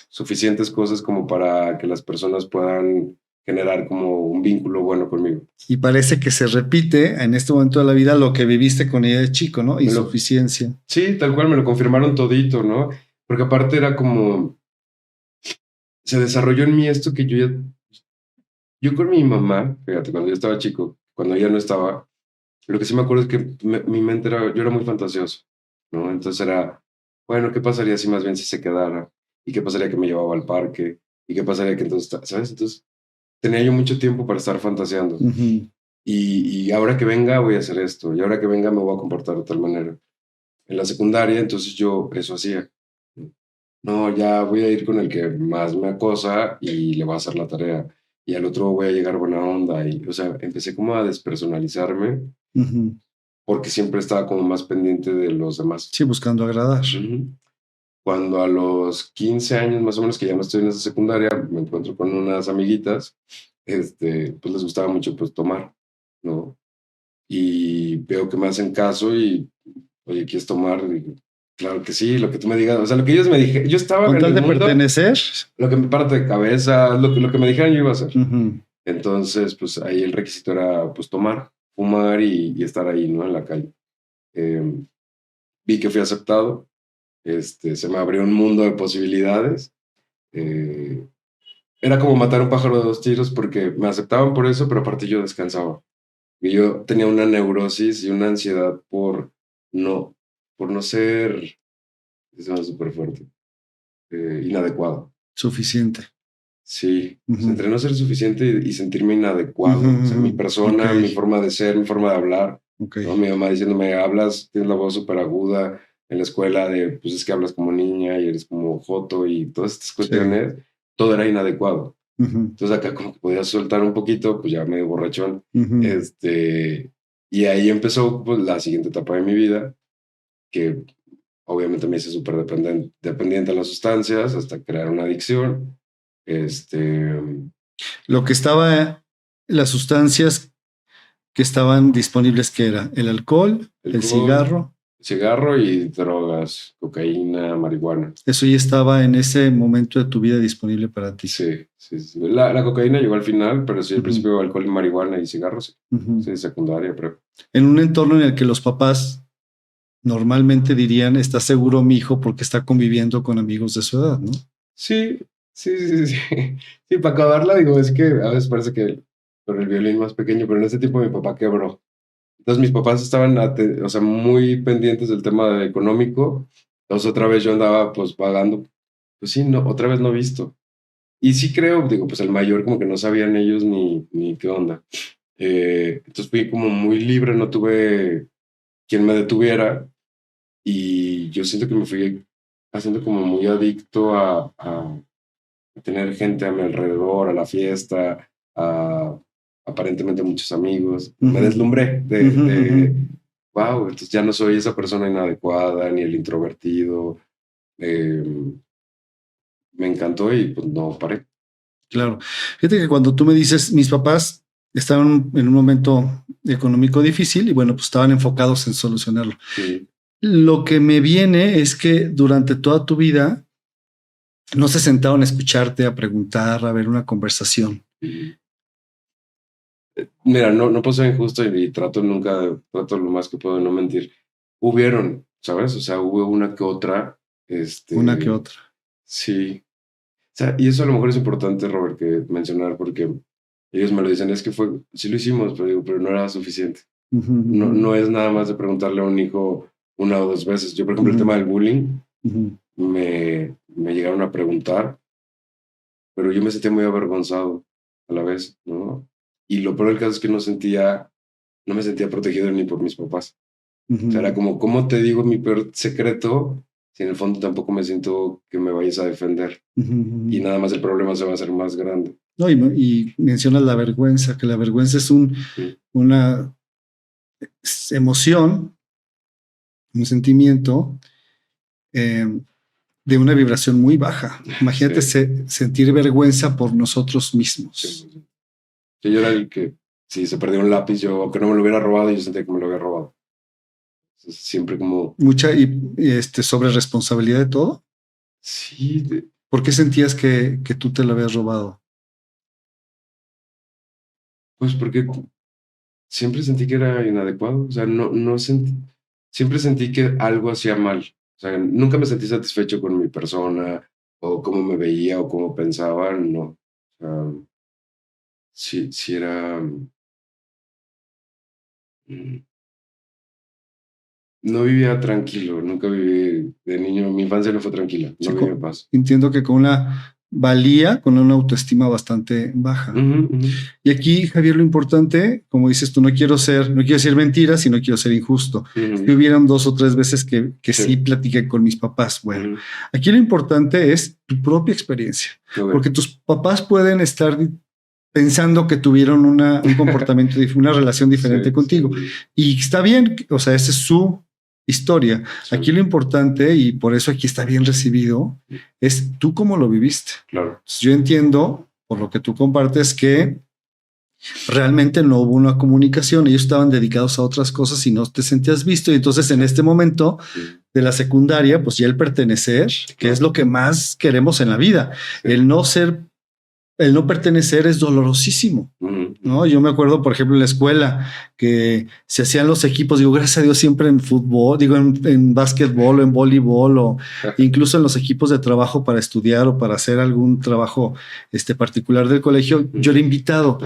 suficientes cosas como para que las personas puedan generar como un vínculo bueno conmigo. Y parece que se repite en este momento de la vida lo que viviste con ella de chico, ¿no? Me lo, Insuficiencia. sí, tal cual me lo confirmaron todito, ¿no? Porque aparte era como, se desarrolló en mí esto que yo con mi mamá, fíjate, cuando yo estaba chico, cuando ella no estaba, lo que sí me acuerdo es que mi mente era, yo era muy fantasioso, ¿no? Entonces era, bueno, ¿qué pasaría si más bien si se quedara? ¿Y qué pasaría que me llevaba al parque? ¿Y qué pasaría que entonces, ¿sabes? Entonces tenía yo mucho tiempo para estar fantaseando. Ujú. Y ahora que venga voy a hacer esto, y ahora que venga me voy a comportar de tal manera. En la secundaria, entonces yo eso hacía. No, ya voy a ir con el que más me acosa y le voy a hacer la tarea. Y al otro voy a llegar buena onda. Y, o sea, empecé como a despersonalizarme Ujú. porque siempre estaba como más pendiente de los demás. Sí, buscando agradar. Ujú. Cuando a los 15 años más o menos que ya no estoy en esa secundaria, me encuentro con unas amiguitas pues les gustaba mucho pues tomar, ¿no? Y veo que me hacen caso y, oye, ¿quieres tomar? Digo, claro que sí, lo que tú me digas. O sea, lo que ellos me dijeron, yo estaba Con en tal el de mundo, pertenecer. lo que me parte de cabeza, lo que me dijeran yo iba a hacer. Uh-huh. Entonces, pues ahí el requisito era pues tomar, fumar y estar ahí, ¿no? En la calle. Vi que fui aceptado, se me abrió un mundo de posibilidades. Eh, Era como matar un pájaro de dos tiros porque me aceptaban por eso, pero aparte yo descansaba. Y yo tenía una neurosis y una ansiedad no, por no ser, eso es súper fuerte, inadecuado. Suficiente. Sí, o sea, Uh-huh. entre no ser suficiente y sentirme inadecuado. Uh-huh. O sea, mi persona, Okay. mi forma de ser, mi forma de hablar. Okay. ¿No? Mi mamá diciéndome, hablas, tienes la voz súper aguda en la escuela pues es que hablas como niña y eres como joto y todas estas cuestiones, sí. Todo era inadecuado. Uh-huh. Entonces acá como que podía soltar un poquito, pues ya medio borrachón. Uh-huh. Y ahí empezó pues, la siguiente etapa de mi vida, que obviamente me hice súper dependiente de las sustancias hasta crear una adicción. Lo que estaba, las sustancias que estaban disponibles, ¿qué era? El alcohol, el cigarro. Cigarro y drogas, cocaína, marihuana. Eso ya estaba en ese momento de tu vida disponible para ti. Sí, sí, sí. La cocaína llegó al final, pero sí, al principio alcohol, marihuana y cigarros. Sí, sí, secundaria, pero. En un entorno en el que los papás normalmente dirían, está seguro mi hijo porque está conviviendo con amigos de su edad, ¿no? Sí, sí, sí, sí. Sí, para acabarla, digo, es que a veces parece que con el violín más pequeño, pero en ese tiempo mi papá quebró. Entonces mis papás estaban, o sea, muy pendientes del tema económico. Entonces otra vez yo andaba pues pagando. Pues sí, no, otra vez no visto. Y sí creo, digo, pues el mayor como que no sabían ellos ni qué onda. Entonces fui como muy libre, no tuve quien me detuviera y yo siento que me fui haciendo como muy adicto a tener gente a mi alrededor, a la fiesta, a aparentemente muchos amigos. Me deslumbré wow, entonces ya no soy esa persona inadecuada ni el introvertido. Me encantó y pues no paré. Claro. Fíjate que cuando tú me dices, mis papás estaban en un momento económico difícil y bueno, pues estaban enfocados en solucionarlo. Sí. Lo que me viene es que durante toda tu vida no se sentaron a escucharte, a preguntar, a ver una conversación. Mira, no puedo ser injusto y trato lo más que puedo de no mentir. Hubieron, ¿sabes? O sea, hubo una que otra. Una que otra. Sí. O sea, y eso a lo mejor es importante, Robert, que mencionar, porque ellos me lo dicen, es que sí lo hicimos, pero no era suficiente. No es nada más de preguntarle a un hijo una o dos veces. Yo, por ejemplo, el tema del bullying, me llegaron a preguntar, pero yo me sentía muy avergonzado a la vez, ¿no? Y lo peor del caso es que no me sentía protegido ni por mis papás. O sea, era como, ¿cómo te digo mi peor secreto si en el fondo tampoco me siento que me vayas a defender? Y nada más el problema se va a hacer más grande. No, y mencionas la vergüenza, que la vergüenza es una emoción, un sentimiento de una vibración muy baja. Imagínate sentir vergüenza por nosotros mismos. Sí. Yo era el que, si se perdió un lápiz, aunque no me lo hubiera robado, yo sentía que me lo había robado. Entonces, siempre como... Mucha sobre responsabilidad de todo. Sí. ¿Por qué sentías que tú te lo habías robado? Pues porque siempre sentí que era inadecuado. O sea, siempre sentí que algo hacía mal. O sea, nunca me sentí satisfecho con mi persona o cómo me veía o cómo pensaba. No. O sea, sí era... No vivía tranquilo, nunca viví de niño, mi infancia no fue tranquila, no viví en paz. Entiendo que con una valía, con una autoestima bastante baja. Y aquí, Javier, lo importante, como dices tú, no quiero decir mentiras y no quiero ser injusto. Si hubieron 2 o 3 veces que sí platiqué con mis papás. Bueno, aquí lo importante es tu propia experiencia, porque tus papás pueden estar pensando que tuvieron un comportamiento, una relación diferente contigo. Y está bien, o sea, esa es su historia. Aquí lo importante, y por eso aquí está bien recibido, es tú cómo lo viviste. Claro. Yo entiendo, por lo que tú compartes, que realmente no hubo una comunicación, ellos estaban dedicados a otras cosas y no te sentías visto. Y entonces en este momento de la secundaria, pues ya el pertenecer, que es lo que más queremos en la vida, el no pertenecer es dolorosísimo. ¿No? Yo me acuerdo, por ejemplo, en la escuela que se hacían los equipos, digo, gracias a Dios, siempre en fútbol, digo, en básquetbol o en voleibol o incluso en los equipos de trabajo para estudiar o para hacer algún trabajo particular del colegio, yo era invitado.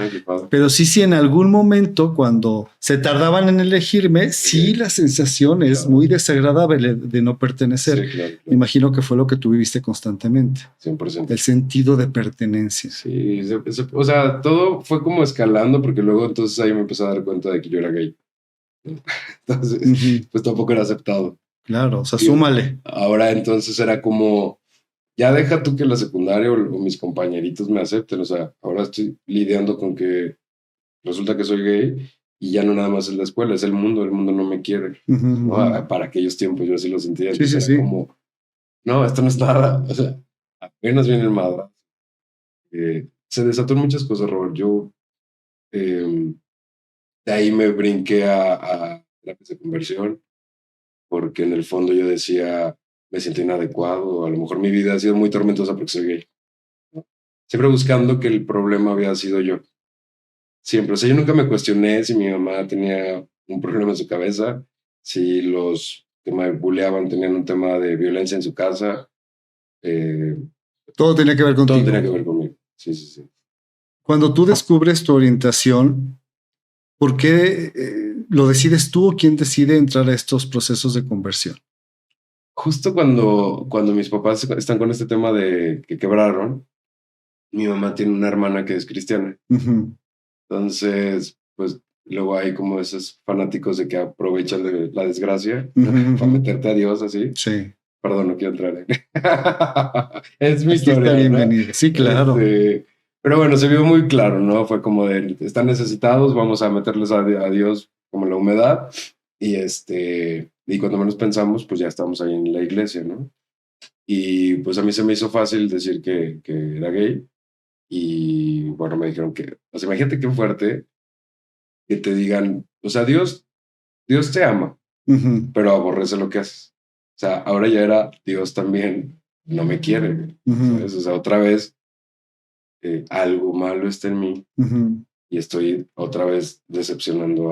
Pero sí, en algún momento cuando se tardaban en elegirme, sí la sensación es muy desagradable de no pertenecer. Claro. Me imagino que fue lo que tú viviste constantemente. 100%. El sentido de pertenencia. Sí, o sea, todo fue como escalando porque luego entonces ahí me empecé a dar cuenta de que yo era gay. Entonces, pues tampoco era aceptado. Claro, o sea, súmale. Ahora entonces era como, ya deja tú que la secundaria o mis compañeritos me acepten, o sea, ahora estoy lidiando con que resulta que soy gay y ya no nada más es la escuela, es el mundo no me quiere. ¿No? Para aquellos tiempos yo así lo sentía. Sí. Como, no, esto no es nada, o sea, apenas viene el madre. Se desató muchas cosas, Robert. Yo de ahí me brinqué a terapias de conversión porque en el fondo yo decía, me siento inadecuado, a lo mejor mi vida ha sido muy tormentosa porque soy gay. ¿No? Siempre buscando que el problema había sido yo. Siempre. O sea, yo nunca me cuestioné si mi mamá tenía un problema en su cabeza, si los que me bulleaban tenían un tema de violencia en su casa. Todo tenía que ver contigo. Todo tenía que ver conmigo. Sí. Cuando tú descubres tu orientación, ¿por qué lo decides tú o quién decide entrar a estos procesos de conversión? Justo cuando mis papás están con este tema de que quebraron, mi mamá tiene una hermana que es cristiana. Entonces, pues luego hay como esos fanáticos de que aprovechan de la desgracia para meterte a Dios así. Sí. Perdón, no quiero entrar. Es mi Aquí historia. Está bienvenido. Sí, claro. Pero bueno, se vio muy claro, ¿no? Fue como de, están necesitados, vamos a meterles a Dios como la humedad. Y cuando menos pensamos, pues ya estamos ahí en la iglesia, ¿no? Y pues a mí se me hizo fácil decir que era gay. Y bueno, me dijeron que, o sea, imagínate qué fuerte que te digan, o sea, Dios te ama, pero aborrece lo que haces. O sea, ahora ya era Dios también no me quiere. ¿Sabes? O sea, otra vez algo malo está en mí y estoy otra vez decepcionando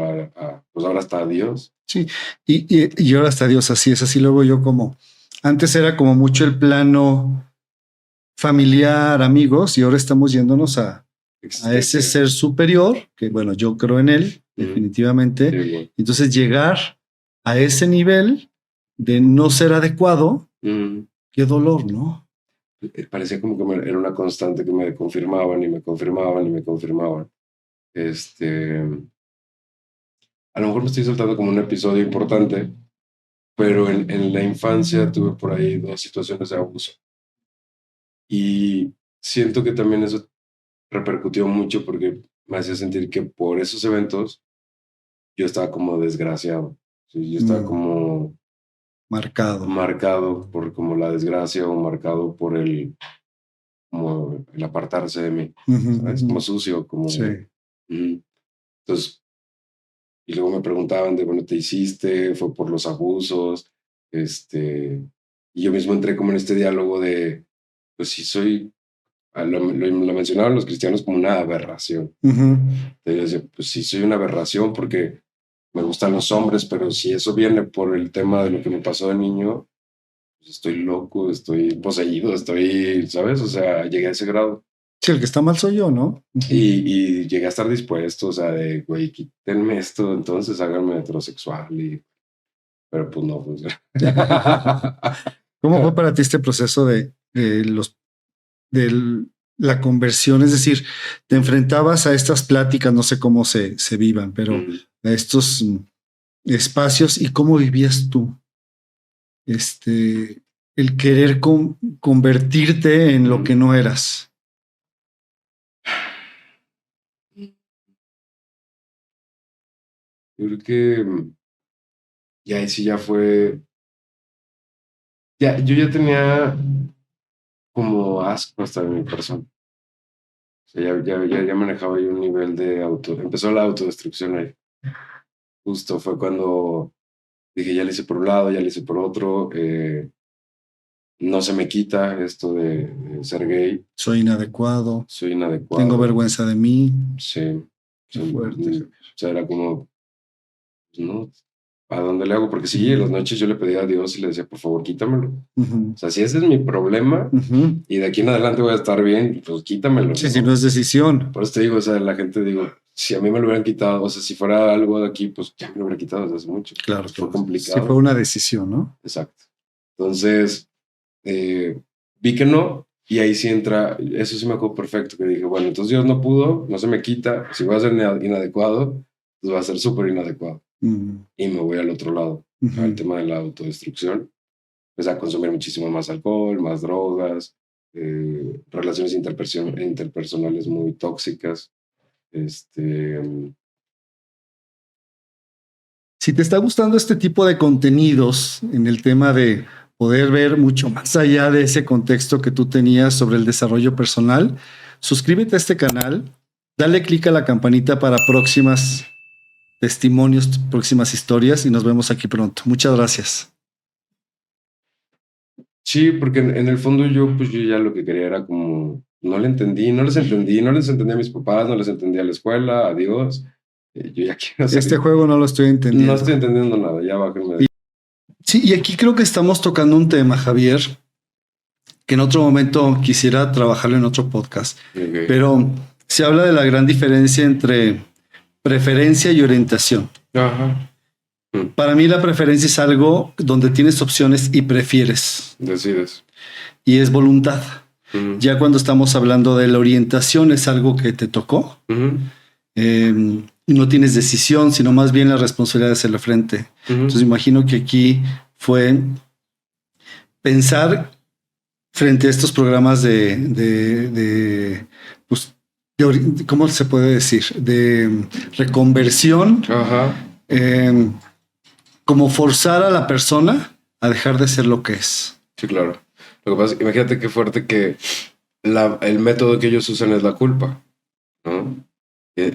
pues ahora está a Dios. Sí, y ahora está Dios, así es, así lo veo yo como, antes era como mucho el plano familiar, amigos, y ahora estamos yéndonos a ese ser superior, que bueno, yo creo en él, definitivamente. Sí, bueno. Entonces llegar a ese nivel de no ser adecuado, qué dolor, ¿no? Parecía como que era una constante que me confirmaban y me confirmaban y me confirmaban. A lo mejor me estoy soltando como un episodio importante, pero en la infancia tuve por ahí 2 situaciones de abuso. Y siento que también eso repercutió mucho porque me hacía sentir que por esos eventos yo estaba como desgraciado. ¿Sí? Yo estaba como marcado por como la desgracia o marcado por como el apartarse de mí. ¿Sabes? Como sucio, como... Sí. Entonces, y luego me preguntaban de, bueno, ¿te hiciste? ¿Fue por los abusos? Y yo mismo entré como en este diálogo de, pues sí soy, lo mencionaban los cristianos como una aberración. Entonces yo decía, pues sí soy una aberración porque me gustan los hombres, pero si eso viene por el tema de lo que me pasó de niño, pues estoy loco, estoy poseído, ¿sabes? O sea, llegué a ese grado. Sí, el que está mal soy yo, ¿no? Y llegué a estar dispuesto, o sea, de, güey, quítenme esto, entonces háganme heterosexual. Pero pues no funciona. ¿Cómo fue para ti este proceso de la conversión? Es decir, te enfrentabas a estas pláticas, no sé cómo se vivan, pero a estos espacios y cómo vivías tú. El querer convertirte en lo que no eras. Yo creo que ya ahí sí ya fue. Yo ya tenía como asco hasta de mi persona. sea, ya manejaba yo un nivel de empezó la autodestrucción ahí. Justo fue cuando dije, ya le hice por un lado, ya le hice por otro, no se me quita esto de ser gay, Soy inadecuado, soy tengo inadecuado, vergüenza de mí. sí, Qué fuerte. o sea, era como, pues, no, ¿a dónde le hago? Porque sí, en las noches yo le pedía a Dios y le decía, por favor, quítamelo. Ujú, O sea, si ese es mi problema ujú. y de aquí en adelante voy a estar bien, pues quítamelo, Sí, sí, ¿no? no es decisión. Por eso te digo, o sea, la gente digo, si a mí me lo hubieran quitado, o sea, si fuera algo de aquí, pues ya me lo hubiera quitado desde hace mucho. Claro, Pues fue claro. Sí, fue complicado. una decisión, ¿no? Exacto. Entonces, vi que no, y ahí sí entra, eso sí me acuerdo perfecto, que dije, bueno, entonces Dios no pudo, no se me quita, si voy a ser inadecuado, pues va a ser súper inadecuado. Mm, Y me voy al otro lado, al ujú. tema de la autodestrucción. Empecé a consumir muchísimo más alcohol, más drogas, relaciones interpersonales muy tóxicas. Este, Si te está gustando este tipo de contenidos en el tema de poder ver mucho más allá de ese contexto que tú tenías sobre el desarrollo personal, suscríbete a este canal, dale clic a la campanita para próximas testimonios, próximas historias y nos vemos aquí pronto. Muchas gracias. sí, porque en el fondo pues yo ya lo que quería era como, no le entendí, no les entendí a mis papás, no les entendí a la escuela, a Dios. Yo ya quiero Este salir. juego no lo estoy No entendiendo. estoy entendiendo nada, ya bájenme. Sí, y aquí creo que estamos tocando un tema, Javier, que en otro momento quisiera trabajarlo en otro podcast, Ok. pero se habla de la gran diferencia entre preferencia y orientación. Ajá. Para mí la preferencia es algo donde tienes opciones y prefieres, Decides. y es voluntad. Ujú. Ya cuando estamos hablando de la orientación es algo que te tocó, Ujú. y no tienes decisión, sino más bien la responsabilidad de hacerle frente. Ujú. Entonces imagino que aquí fue pensar frente a estos programas pues, ¿cómo se puede decir? De reconversión, Ajá. eh, como forzar a la persona a dejar de ser lo que es. Sí, claro. Lo que pasa, imagínate qué fuerte que el método que ellos usan es la culpa, ¿no?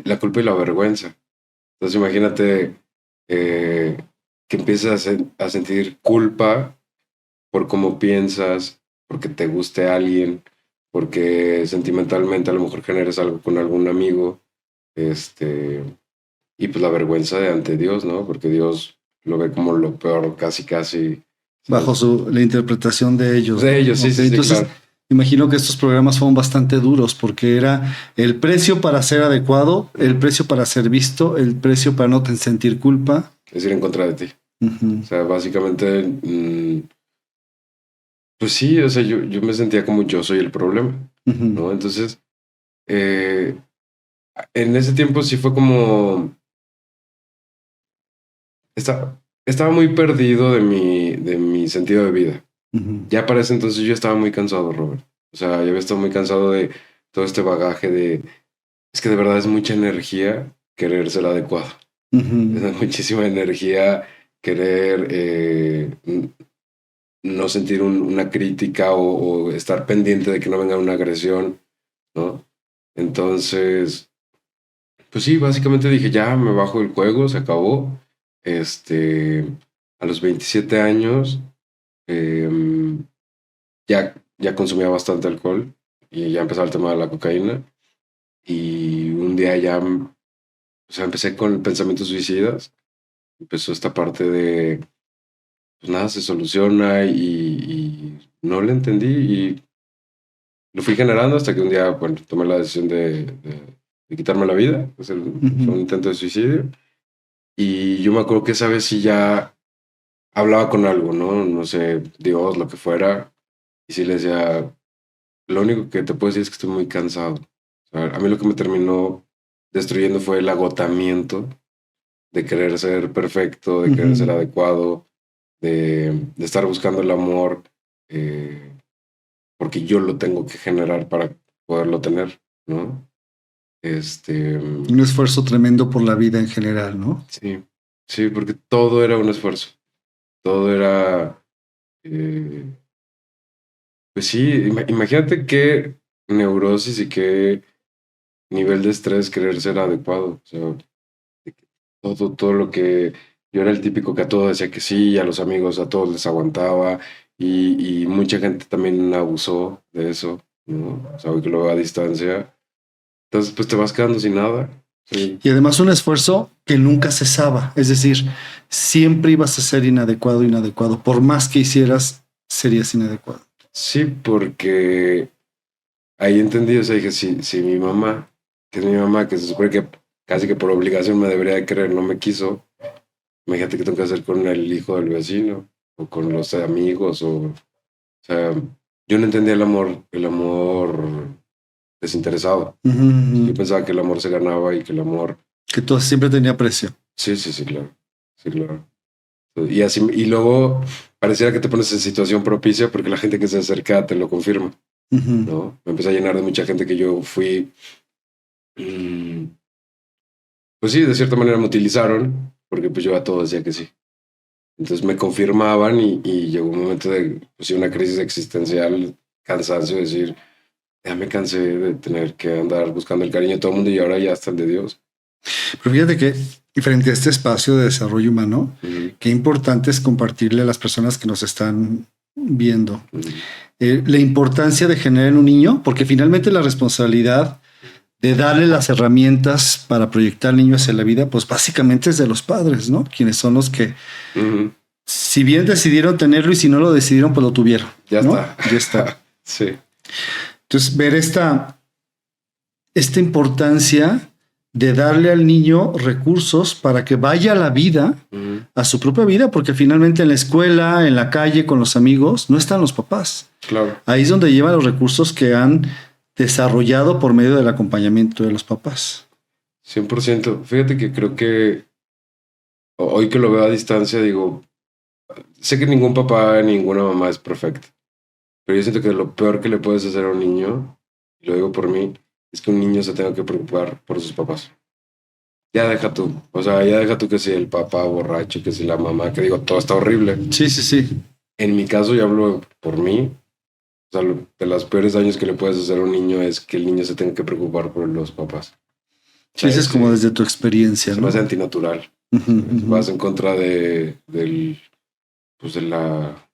La culpa y la vergüenza. Entonces imagínate que empiezas a sentir culpa por cómo piensas, porque te guste alguien, porque sentimentalmente a lo mejor generes algo con algún amigo, y pues la vergüenza de ante Dios, ¿no? Porque Dios lo ve como lo peor, casi, casi, Bajo ¿sabes? la interpretación de ellos, De ellos, ¿no? sí, Ok, sí, sí, entonces, claro. imagino que estos programas fueron bastante duros porque era el precio para ser adecuado, el precio para ser visto, el precio para no sentir culpa. Es ir en contra de ti. Ujú, O sea, básicamente, pues sí, o sea, yo me sentía como yo soy el problema, ujú, ¿no? Entonces, eh, en ese tiempo sí fue como, estaba muy perdido de mi sentido de vida. ujú, Ya para ese entonces yo estaba muy cansado, Robert. O sea, ya había estado muy cansado de todo este bagaje es que de verdad es mucha energía querer ser adecuado. ujú, Es muchísima energía querer no sentir una crítica o estar pendiente de que no venga una agresión, ¿no? Entonces, pues sí, básicamente dije, ya me bajo el juego, se acabó. Este, a los 27 años, ya consumía bastante alcohol y ya empezaba el tema de la cocaína. Y un día ya, o sea, empecé con pensamientos suicidas. Empezó esta parte de, pues nada, se soluciona y no le entendí y lo fui generando hasta que un día, bueno, tomé la decisión de quitarme la vida. Pues fue un ujú. intento de suicidio. Y yo me acuerdo que esa vez sí ya hablaba con algo, ¿no? No sé, Dios, lo que fuera. Y sí le decía, lo único que te puedo decir es que estoy muy cansado. O sea, a mí lo que me terminó destruyendo fue el agotamiento de querer ser perfecto, de querer ser Ujú. adecuado, de estar buscando el amor, eh, porque yo lo tengo que generar para poderlo tener, ¿no? Un esfuerzo tremendo por la vida en general, ¿no? Sí, sí, porque todo era un esfuerzo, todo era, eh, pues sí, imagínate qué neurosis y qué nivel de estrés, querer ser adecuado. O sea, todo lo que yo era el típico que a todo decía que sí, a los amigos a todos les aguantaba y mucha gente también abusó de eso, ¿no? O sea, hoy que lo veo a distancia. Entonces, pues te vas quedando sin nada. Sí. Y además un esfuerzo que nunca cesaba. Es decir, siempre ibas a ser inadecuado. Por más que hicieras, serías inadecuado. Sí, porque ahí entendí, o sea, dije, si mi mamá, que es mi mamá, que se supone que casi que por obligación me debería de querer, no me quiso, imagínate qué tengo que hacer con el hijo del vecino, o con los amigos, o sea, yo no entendía el amor desinteresado. Yo pensaba que el amor se ganaba y que el amor... Que todo siempre tenía precio. Sí, claro. Sí, claro. Y así, y luego pareciera que te pones en situación propicia porque la gente que se acerca te lo confirma, ¿no? Me empecé a llenar de mucha gente que yo fui... pues sí, de cierta manera me utilizaron porque pues yo a todo decía que sí. Entonces me confirmaban y llegó un momento de pues, sí, una crisis existencial, cansancio, decir, ya me cansé de tener que andar buscando el cariño de todo el mundo y ahora ya hasta el de Dios. Pero fíjate que frente a este espacio de desarrollo humano, qué importante es compartirle a las personas que nos están viendo la importancia de generar en un niño, porque finalmente la responsabilidad de darle las herramientas para proyectar al niño hacia la vida, pues básicamente es de los padres, ¿no? Quienes son los que, si bien decidieron tenerlo y si no lo decidieron, pues lo tuvieron. Ya ¿no? está. Ya está. Sí. Entonces, ver esta importancia de darle al niño recursos para que vaya a la vida, a su propia vida, porque finalmente en la escuela, en la calle, con los amigos, no están los papás. Claro. Ahí es donde llevan los recursos que han desarrollado por medio del acompañamiento de los papás. 100%. Fíjate que creo que hoy que lo veo a distancia, digo, sé que ningún papá, ninguna mamá es perfecta, pero yo siento que lo peor que le puedes hacer a un niño, y lo digo por mí, es que un niño se tenga que preocupar por sus papás. Ya deja tú, o sea, ya deja tú que si el papá borracho, que si la mamá, que digo, todo está horrible. Sí. En mi caso, yo hablo por mí, o sea, de los peores daños que le puedes hacer a un niño es que el niño se tenga que preocupar por los papás. Sí, eso es como desde tu experiencia, ¿no? Se me hace antinatural. Vas en contra de la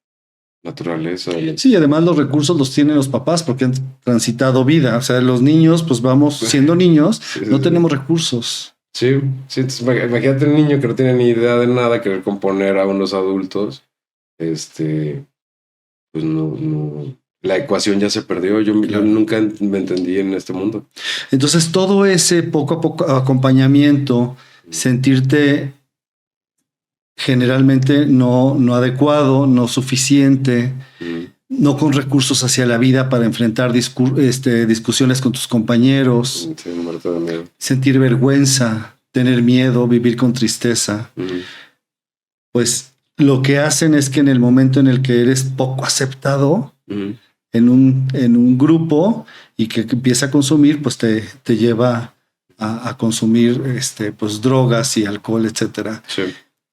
naturaleza. Sí, además los recursos los tienen los papás porque han transitado vida. O sea, los niños, pues vamos siendo niños, no tenemos recursos. Sí. Entonces, imagínate un niño que no tiene ni idea de nada, querer componer a unos adultos. Pues no. La ecuación ya se perdió. Yo nunca me entendí en este mundo. Entonces, todo ese poco a poco acompañamiento, sentirte generalmente no adecuado, no suficiente, no con recursos hacia la vida para enfrentar discusiones con tus compañeros, sí, muerto de miedo. Sentir vergüenza, tener miedo, vivir con tristeza. Pues lo que hacen es que en el momento en el que eres poco aceptado en un grupo y que empieza a consumir, pues te lleva a consumir pues drogas y alcohol, etcétera. Sí.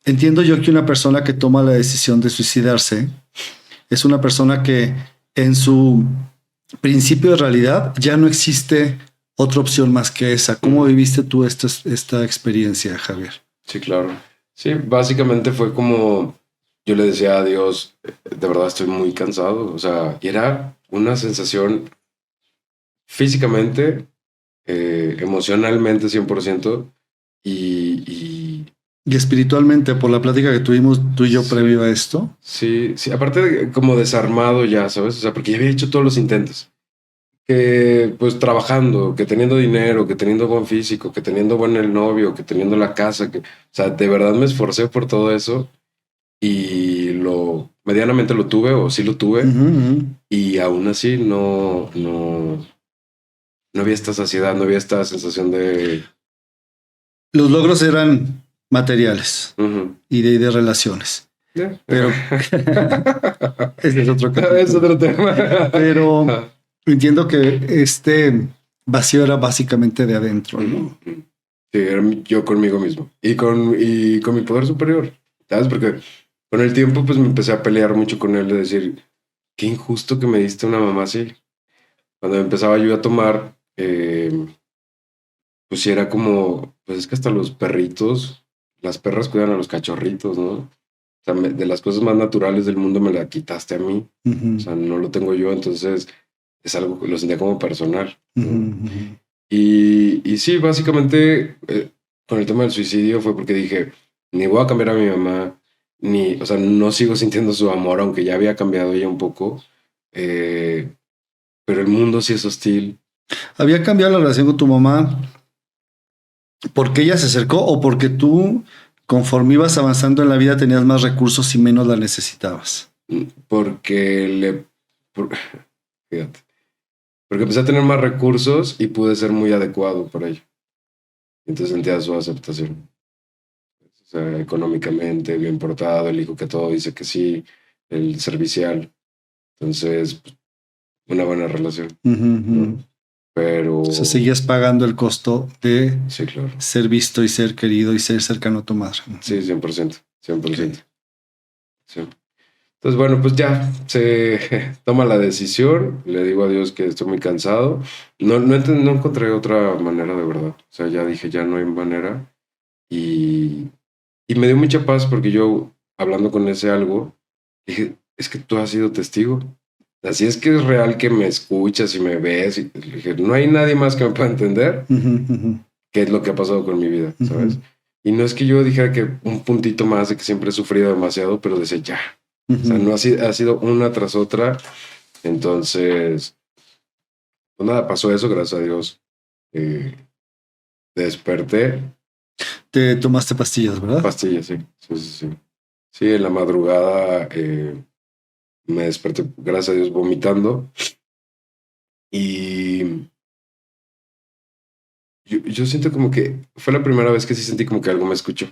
Entiendo yo que una persona que toma la decisión de suicidarse es una persona que en su principio de realidad ya no existe otra opción más que esa. ¿Cómo viviste tú esta experiencia, Javier? Sí, claro. Sí, básicamente fue como yo le decía a Dios, de verdad estoy muy cansado. O sea, era una sensación físicamente, emocionalmente 100% y espiritualmente, por la plática que tuvimos tú y yo previo a esto. Sí, aparte de como desarmado ya, ¿sabes? O sea, porque ya había hecho todos los intentos. Que pues trabajando, que teniendo dinero, que teniendo buen físico, que teniendo buen el novio, que teniendo la casa, o sea, de verdad me esforcé por todo eso y medianamente lo tuve o sí lo tuve y aún así no había esta saciedad, no había esta sensación de... Los logros eran materiales y de relaciones. Pero ese es otro capítulo. Es otro tema. Pero entiendo que este vacío era básicamente de adentro, ¿no? Sí, era yo conmigo mismo y con mi poder superior, ¿sabes? Porque con el tiempo pues me empecé a pelear mucho con él de decir, qué injusto que me diste una mamá así. Cuando empezaba yo a tomar, pues sí era como, pues es que hasta los perritos, las perras cuidan a los cachorritos, ¿no? O sea, de las cosas más naturales del mundo me la quitaste a mí. O sea, no lo tengo yo, entonces es algo que lo sentía como personal, ¿no? Y sí, básicamente con el tema del suicidio fue porque dije, ni voy a cambiar a mi mamá, ni, o sea, no sigo sintiendo su amor, aunque ya había cambiado ella un poco, pero el mundo sí es hostil. ¿Había cambiado la relación con tu mamá porque ella se acercó o porque tú, conforme ibas avanzando en la vida, tenías más recursos y menos la necesitabas? Porque fíjate, porque empecé a tener más recursos y pude ser muy adecuado para ello. Entonces sentía su aceptación. O sea, económicamente, bien portado, el hijo que todo dice que sí, el servicial. Entonces, pues, una buena relación. ¿No? Pero... O sea, seguías pagando el costo de sí, claro. ser visto y ser querido y ser cercano a tu madre. Sí, 100%. 100%. Okay. Sí. Entonces, bueno, pues ya se toma la decisión. Le digo a Dios que estoy muy cansado. No encontré otra manera de verdad. O sea, ya dije, ya no hay manera. Y me dio mucha paz porque yo, hablando con ese algo, dije, es que tú has sido testigo. Así es que es real que me escuchas y me ves. Y le dije, no hay nadie más que me pueda entender qué es lo que ha pasado con mi vida, ¿sabes? Y no es que yo dijera que un puntito más de que siempre he sufrido demasiado, pero decía ya. O sea, no ha sido una tras otra. Entonces, pues nada, pasó eso, gracias a Dios. Desperté. Te tomaste pastillas, ¿verdad? Pastillas, sí. Sí, en la madrugada me desperté, gracias a Dios, vomitando. Y yo siento como que fue la primera vez que sí sentí como que algo me escuchó.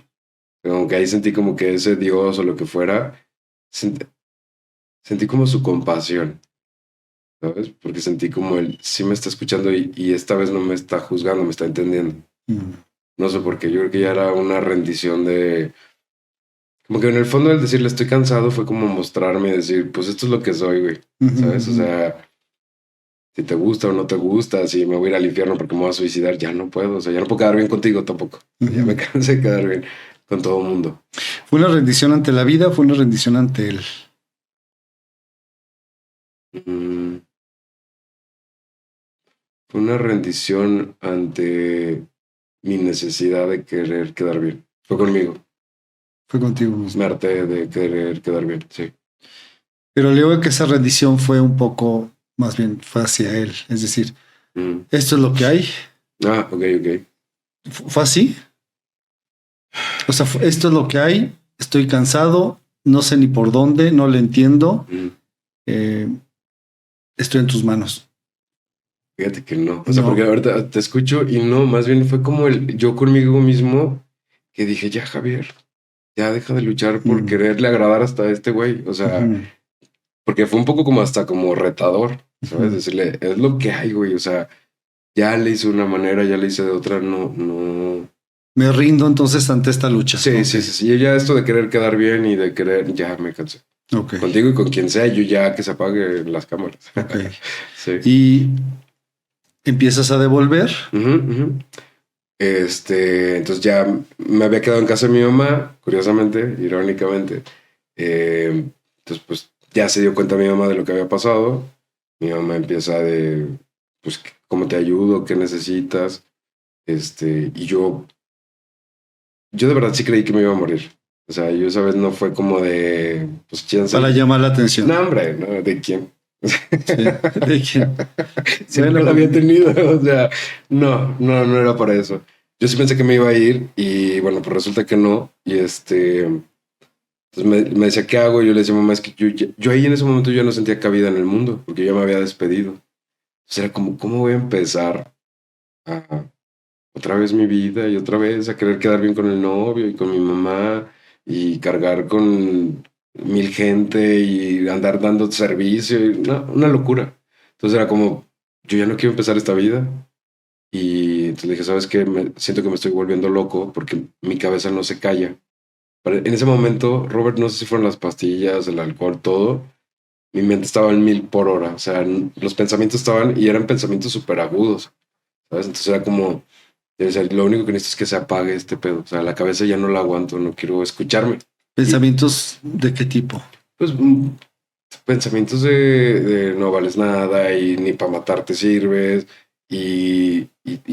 Como que ahí sentí como que ese Dios o lo que fuera, sentí como su compasión, ¿sabes? Porque sentí como él sí me está escuchando y esta vez no me está juzgando, me está entendiendo. No sé por qué, yo creo que ya era una rendición de... Como que en el fondo el decirle estoy cansado fue como mostrarme y decir, pues esto es lo que soy, güey, ¿sabes? O sea, si te gusta o no te gusta, si me voy a ir al infierno porque me voy a suicidar, ya no puedo, o sea, ya no puedo quedar bien contigo tampoco. Ya me cansé de quedar bien con todo el mundo. ¿Fue una rendición ante la vida o fue una rendición ante él? Fue una rendición ante mi necesidad de querer quedar bien. Fue conmigo. Fue contigo mismo. Me harté de querer quedar bien, sí. Pero leo que esa rendición fue un poco, más bien fue hacia él. Es decir, esto es lo que hay. Ah, ok. ¿Fue así? O sea, esto es lo que hay. Estoy cansado. No sé ni por dónde. No le entiendo. Estoy en tus manos. Fíjate que no. O sea, porque ahorita te escucho y no, más bien fue como yo conmigo mismo que dije, ya, Javier, ya deja de luchar por quererle agradar hasta a este güey. O sea, porque fue un poco como hasta como retador, ¿sabes? Decirle, es lo que hay, güey. O sea, ya le hice una manera, ya le hice de otra, no. Me rindo entonces ante esta lucha. Sí. Yo ya esto de querer quedar bien y de querer, ya me cansé. Okay. Contigo y con quien sea, yo ya que se apaguen las cámaras. Okay. Sí. Y empiezas a devolver. Entonces ya me había quedado en casa de mi mamá, curiosamente, irónicamente. Entonces, pues ya se dio cuenta mi mamá de lo que había pasado. Mi mamá empieza de, pues, ¿cómo te ayudo? ¿Qué necesitas? Y yo de verdad sí creí que me iba a morir. O sea, yo esa vez no fue como de, pues, ¿quién sabe? Para llamar la atención. No, hombre, ¿no? ¿De quién? Sí, ¿de quién? Siempre lo había tenido. O sea, no era para eso. Yo sí pensé que me iba a ir y bueno, pues resulta que no. Y entonces me decía, ¿qué hago? Y yo le decía, mamá, es que yo ahí en ese momento yo no sentía cabida en el mundo porque yo me había despedido. Entonces era como, ¿cómo voy a empezar a otra vez mi vida y otra vez a querer quedar bien con el novio y con mi mamá y cargar con 1000 gente y andar dando servicio? Una locura. Entonces era como, yo ya no quiero empezar esta vida. Y entonces dije, ¿sabes qué? Siento que me estoy volviendo loco porque mi cabeza no se calla. En ese momento, Robert, no sé si fueron las pastillas, el alcohol, todo, mi mente estaba en 1000 por hora. O sea, los pensamientos estaban y eran pensamientos súper agudos, ¿sabes? Entonces era como, O sea, lo único que necesito es que se apague este pedo. O sea, la cabeza ya no la aguanto, no quiero escucharme. ¿Pensamientos de qué tipo? Pues pensamientos de no vales nada y ni para matarte sirves y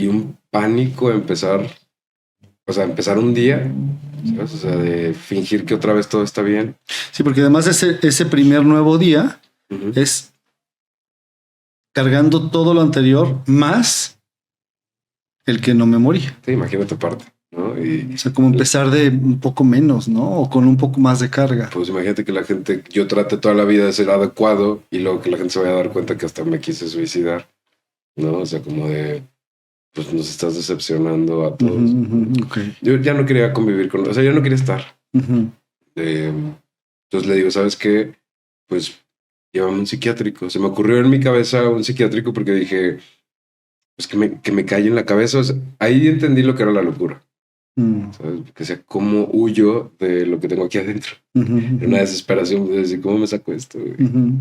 un pánico a empezar, o sea, empezar un día, ¿sabes? O sea, de fingir que otra vez todo está bien. Sí, porque además ese primer nuevo día es cargando todo lo anterior más el que no me moría. Sí, imagínate aparte, ¿no? O sea, como empezar de un poco menos, ¿no? O con un poco más de carga. Pues imagínate que la gente, yo trate toda la vida de ser adecuado y luego que la gente se vaya a dar cuenta que hasta me quise suicidar, ¿no? O sea, como de, pues nos estás decepcionando a todos. Okay. Yo ya no quería convivir con, o sea, yo no quería estar. Entonces le digo, ¿sabes qué? Pues llévame un psiquiátrico. Se me ocurrió en mi cabeza un psiquiátrico porque dije, pues que me calle en la cabeza. O sea, ahí entendí lo que era la locura. ¿Sabes? Que sea, cómo huyo de lo que tengo aquí adentro. En una desesperación de decir, ¿cómo me saco esto?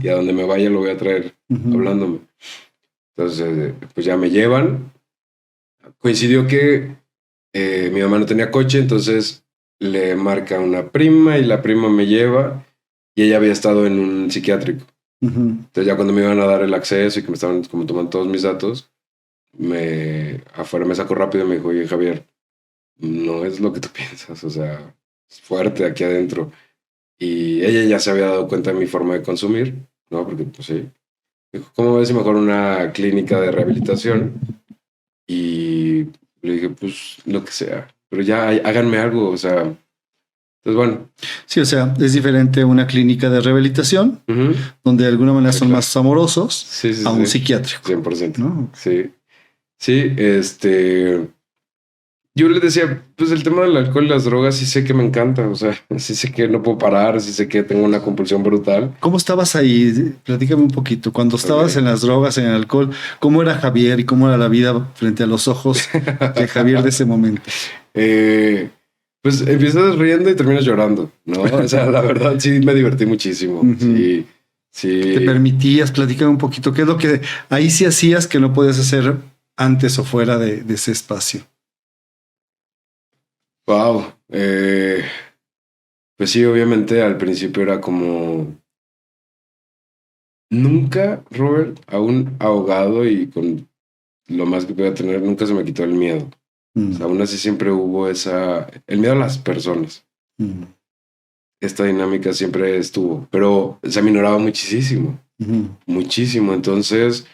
Y a donde me vaya lo voy a traer hablándome. Entonces, pues ya me llevan. Coincidió que mi mamá no tenía coche, entonces le marca una prima y la prima me lleva y ella había estado en un psiquiátrico. Entonces ya cuando me iban a dar el acceso y que me estaban como tomando todos mis datos, afuera me sacó rápido y me dijo, oye Javier, no es lo que tú piensas, o sea, es fuerte aquí adentro. Y ella ya se había dado cuenta de mi forma de consumir, ¿no? Porque pues sí. Dijo, ¿cómo ves si mejor una clínica de rehabilitación? Y le dije, pues lo que sea, pero ya háganme algo, o sea. Entonces, bueno. Sí, o sea, es diferente una clínica de rehabilitación, donde de alguna manera son más amorosos, a un psiquiátrico. 100%. ¿No? Sí. Sí, yo les decía, pues el tema del alcohol y las drogas sí sé que me encanta, o sea, sí sé que no puedo parar, sí sé que tengo una compulsión brutal. ¿Cómo estabas ahí? Platícame un poquito. Cuando estabas en las drogas, en el alcohol, ¿cómo era Javier y cómo era la vida frente a los ojos de Javier de ese momento? Pues empiezas riendo y terminas llorando, ¿no? O sea, la verdad sí me divertí muchísimo. Sí. ¿Te permitías? Platícame un poquito. ¿Qué es lo que ahí sí hacías que no podías hacer antes o fuera de ese espacio? Wow. Pues sí, obviamente al principio era como... Nunca, Robert, aún ahogado y con lo más que podía tener, nunca se me quitó el miedo. O sea, aún así siempre hubo el miedo a las personas. Esta dinámica siempre estuvo, pero se aminoraba muchísimo, muchísimo. Entonces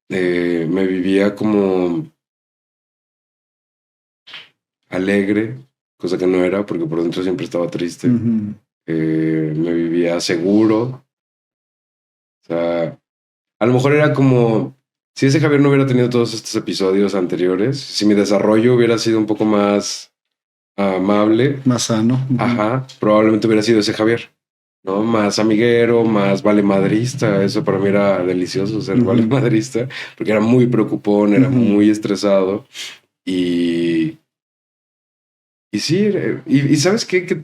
me vivía como alegre, cosa que no era, porque por dentro siempre estaba triste. Me vivía seguro. O sea, a lo mejor era como, si ese Javier no hubiera tenido todos estos episodios anteriores, si mi desarrollo hubiera sido un poco más amable, más sano, ajá, probablemente hubiera sido ese Javier, ¿no? Más amiguero, más valemadrista. Eso para mí era delicioso, ser valemadrista, porque era muy preocupón, era muy estresado. Y sí, y ¿sabes qué? Que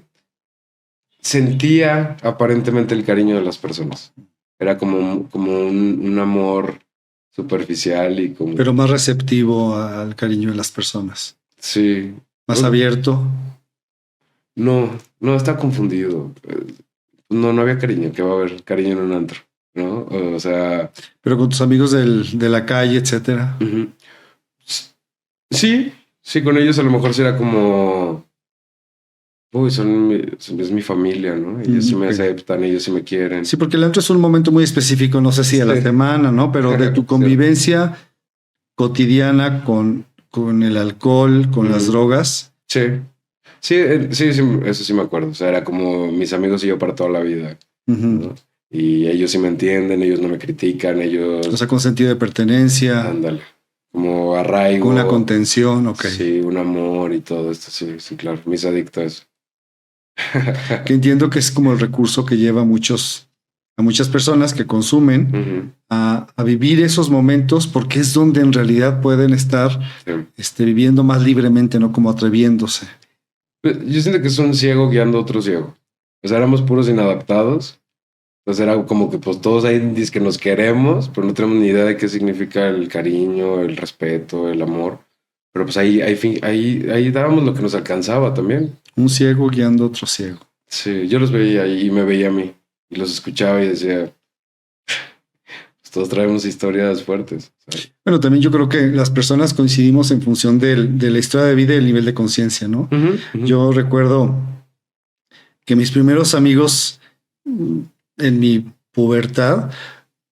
sentía aparentemente el cariño de las personas. Era como un amor superficial y como... Pero más receptivo al cariño de las personas. Sí. Más abierto. No, está confundido. No había cariño, que va a haber cariño en un antro, ¿no? O sea... Pero con tus amigos de la calle, etcétera. Sí, con ellos a lo mejor sí era como... Uy, es mi familia, ¿no? Ellos sí me aceptan, ellos sí me quieren. Sí, porque el antro es un momento muy específico, no sé si a la semana, ¿no? Pero de tu convivencia cotidiana con el alcohol, con las drogas. Sí, eso sí me acuerdo. O sea, era como mis amigos y yo para toda la vida, ¿no? Y ellos sí me entienden, ellos no me critican, ellos... O sea, con sentido de pertenencia. Ándale. Como arraigo. Con una contención, ok. Sí, un amor y todo esto, sí, claro. Mis adictos. Que entiendo que es como el recurso que lleva a muchas personas que consumen a vivir esos momentos, porque es donde en realidad pueden estar viviendo más libremente, no como atreviéndose. Yo siento que es un ciego guiando a otro ciego. O sea, éramos puros inadaptados. Entonces era como que pues todos ahí dicen que nos queremos, pero no tenemos ni idea de qué significa el cariño, el respeto, el amor. Pero pues ahí dábamos lo que nos alcanzaba también. Un ciego guiando a otro ciego. Sí, yo los veía y me veía a mí. Y los escuchaba y decía, pues todos traemos historias fuertes. ¿Sabes? Bueno, también yo creo que las personas coincidimos en función de la historia de vida y el nivel de conciencia, ¿no? Yo recuerdo que mis primeros amigos en mi pubertad,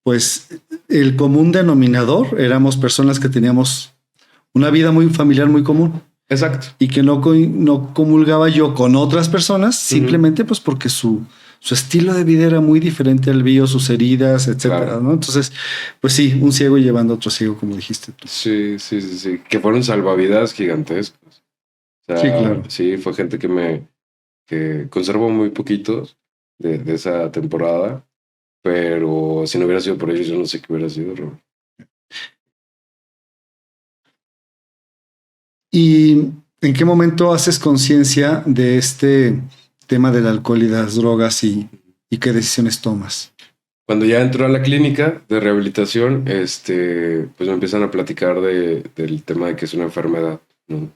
pues el común denominador éramos personas que teníamos una vida muy familiar, muy común. Exacto. Y que no comulgaba yo con otras personas, simplemente pues porque su estilo de vida era muy diferente al mío, sus heridas, etcétera, claro. ¿No? Entonces, pues sí, un ciego llevando a otro ciego, como dijiste tú. Sí. Que fueron salvavidas gigantescos. O sea, sí, claro. Sí, fue gente que conservo muy poquitos de esa temporada, pero si no hubiera sido por ellos, yo no sé qué hubiera sido, Robert. ¿Y en qué momento haces conciencia de este tema del alcohol y de las drogas y qué decisiones tomas? Cuando ya entro a la clínica de rehabilitación, pues me empiezan a platicar del tema de que es una enfermedad, ¿no?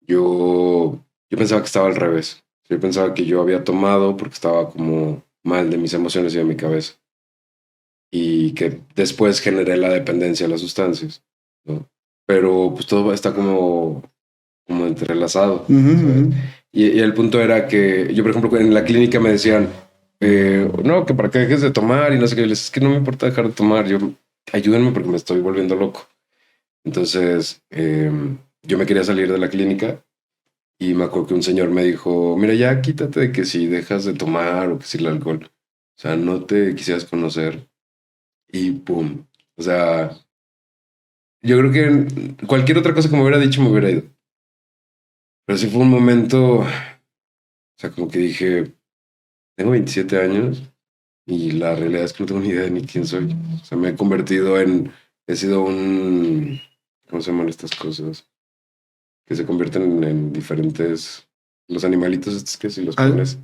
Yo pensaba que estaba al revés. Yo pensaba que yo había tomado porque estaba como mal de mis emociones y de mi cabeza. Y que después generé la dependencia a las sustancias, ¿no? Pero pues todo está como entrelazado. Y el punto era que yo, por ejemplo, en la clínica me decían, no, que para que dejes de tomar y no sé qué. Yo les decía, es que no me importa dejar de tomar, ayúdenme porque me estoy volviendo loco. Entonces, yo me quería salir de la clínica y me acuerdo que un señor me dijo, mira, ya quítate de que si dejas de tomar o que si el alcohol, o sea, no te quisieras conocer y pum. O sea, yo creo que cualquier otra cosa que me hubiera dicho me hubiera ido. Pero sí fue un momento, o sea, como que dije, tengo 27 años y la realidad es que no tengo ni idea de ni quién soy. O sea, me he convertido he sido un, ¿cómo se llaman estas cosas? Que se convierten en diferentes, los animalitos estos que si los pones.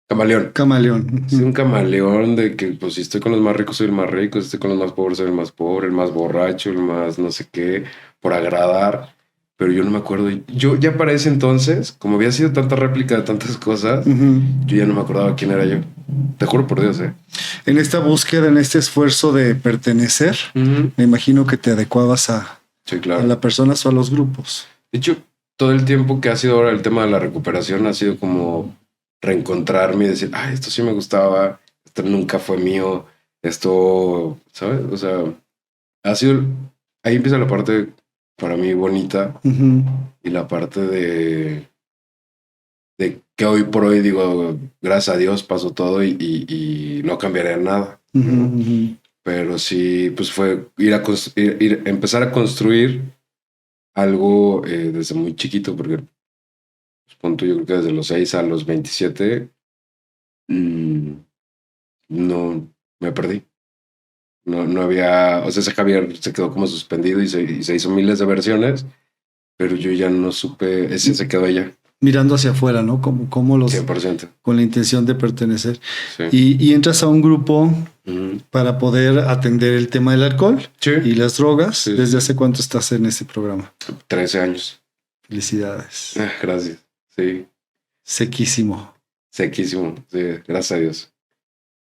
Camaleón. Camaleón. Sí, un camaleón de que, pues, si estoy con los más ricos, soy el más rico, si estoy con los más pobres, soy el más pobre, el más borracho, el más no sé qué, por agradar. Pero yo no me acuerdo. Yo ya para ese entonces, como había sido tanta réplica de tantas cosas, yo ya no me acordaba quién era yo. Te juro por Dios, ¿eh? En esta búsqueda, en este esfuerzo de pertenecer, me imagino que te adecuabas a las personas o a los grupos. De hecho, todo el tiempo que ha sido ahora el tema de la recuperación ha sido como reencontrarme y decir, ay, esto sí me gustaba, esto nunca fue mío, esto, ¿sabes? O sea, ha sido, ahí empieza la parte para mí bonita y la parte de que hoy por hoy digo, gracias a Dios pasó todo y no cambiaría nada. Pero sí, pues fue empezar a construir algo desde muy chiquito, porque pues, punto, yo creo que desde los 6 a los 27 no me perdí. No había, o sea, ese Javier se quedó como suspendido y se hizo miles de versiones, pero yo ya no supe, ese se quedó allá. Mirando hacia afuera, ¿no? Como los 100%. Con la intención de pertenecer. Sí. Y entras a un grupo para poder atender el tema del alcohol y las drogas. Sí, ¿desde hace cuánto estás en ese programa? 13 años. Felicidades. Gracias. Sí. Sequísimo. Sí, gracias a Dios.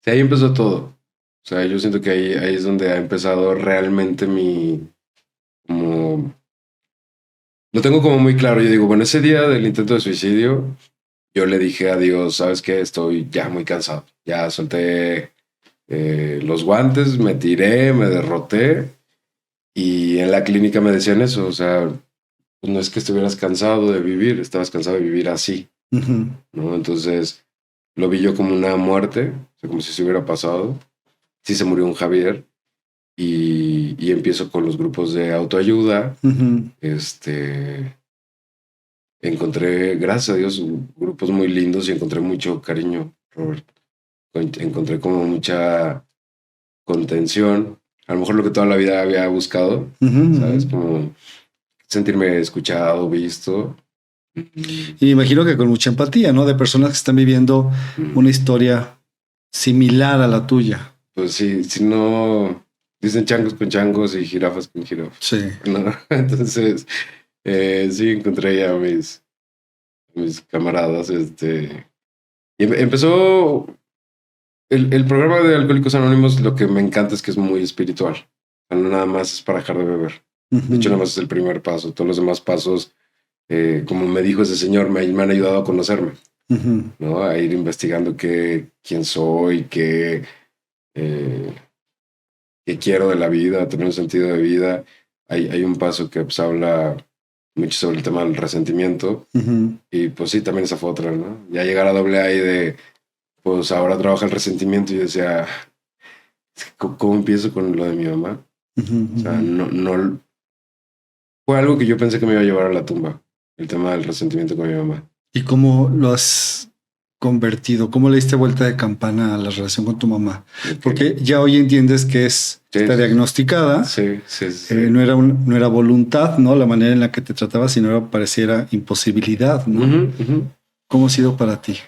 Sí, ahí empezó todo. O sea, yo siento que ahí es donde ha empezado realmente lo tengo como muy claro. Yo digo, bueno, ese día del intento de suicidio, yo le dije a Dios, ¿sabes qué? Estoy ya muy cansado. Ya solté los guantes, me tiré, me derroté. Y en la clínica me decían eso. O sea, pues no es que estuvieras cansado de vivir, estabas cansado de vivir así. ¿No? Entonces, lo vi yo como una muerte, o sea, como si se hubiera pasado. Sí se murió un Javier. Y empiezo con los grupos de autoayuda. Encontré, gracias a Dios, grupos muy lindos y encontré mucho cariño, Robert. Encontré como mucha contención. A lo mejor lo que toda la vida había buscado, ¿sabes? Como sentirme escuchado, visto. Y imagino que con mucha empatía, ¿no? De personas que están viviendo una historia similar a la tuya. Pues sí, si no... Dicen changos con changos y jirafas con jirafas. Sí. ¿No? Entonces, Sí, encontré ya a mis camaradas. Empezó el programa de Alcohólicos Anónimos. Lo que me encanta es que es muy espiritual. No nada más es para dejar de beber. De hecho, nada más es el primer paso. Todos los demás pasos, como me dijo ese señor, me han ayudado a conocerme, ¿no? A ir investigando quién soy, qué quiero de la vida, a tener un sentido de vida. Hay un paso que pues habla mucho sobre el tema del resentimiento. Y pues sí, también esa fue otra, ¿no? Ya llegar a AA y de, pues ahora trabaja el resentimiento, y yo decía, ¿cómo empiezo con lo de mi mamá? O sea, no fue algo que yo pensé que me iba a llevar a la tumba, el tema del resentimiento con mi mamá. ¿Y cómo lo has convertido? ¿Cómo le diste vuelta de campana a la relación con tu mamá? Okay. Porque ya hoy entiendes que está diagnosticada. Sí. No era voluntad, ¿no? La manera en la que te trataba, sino pareciera imposibilidad, ¿no? ¿Cómo ha sido para ti?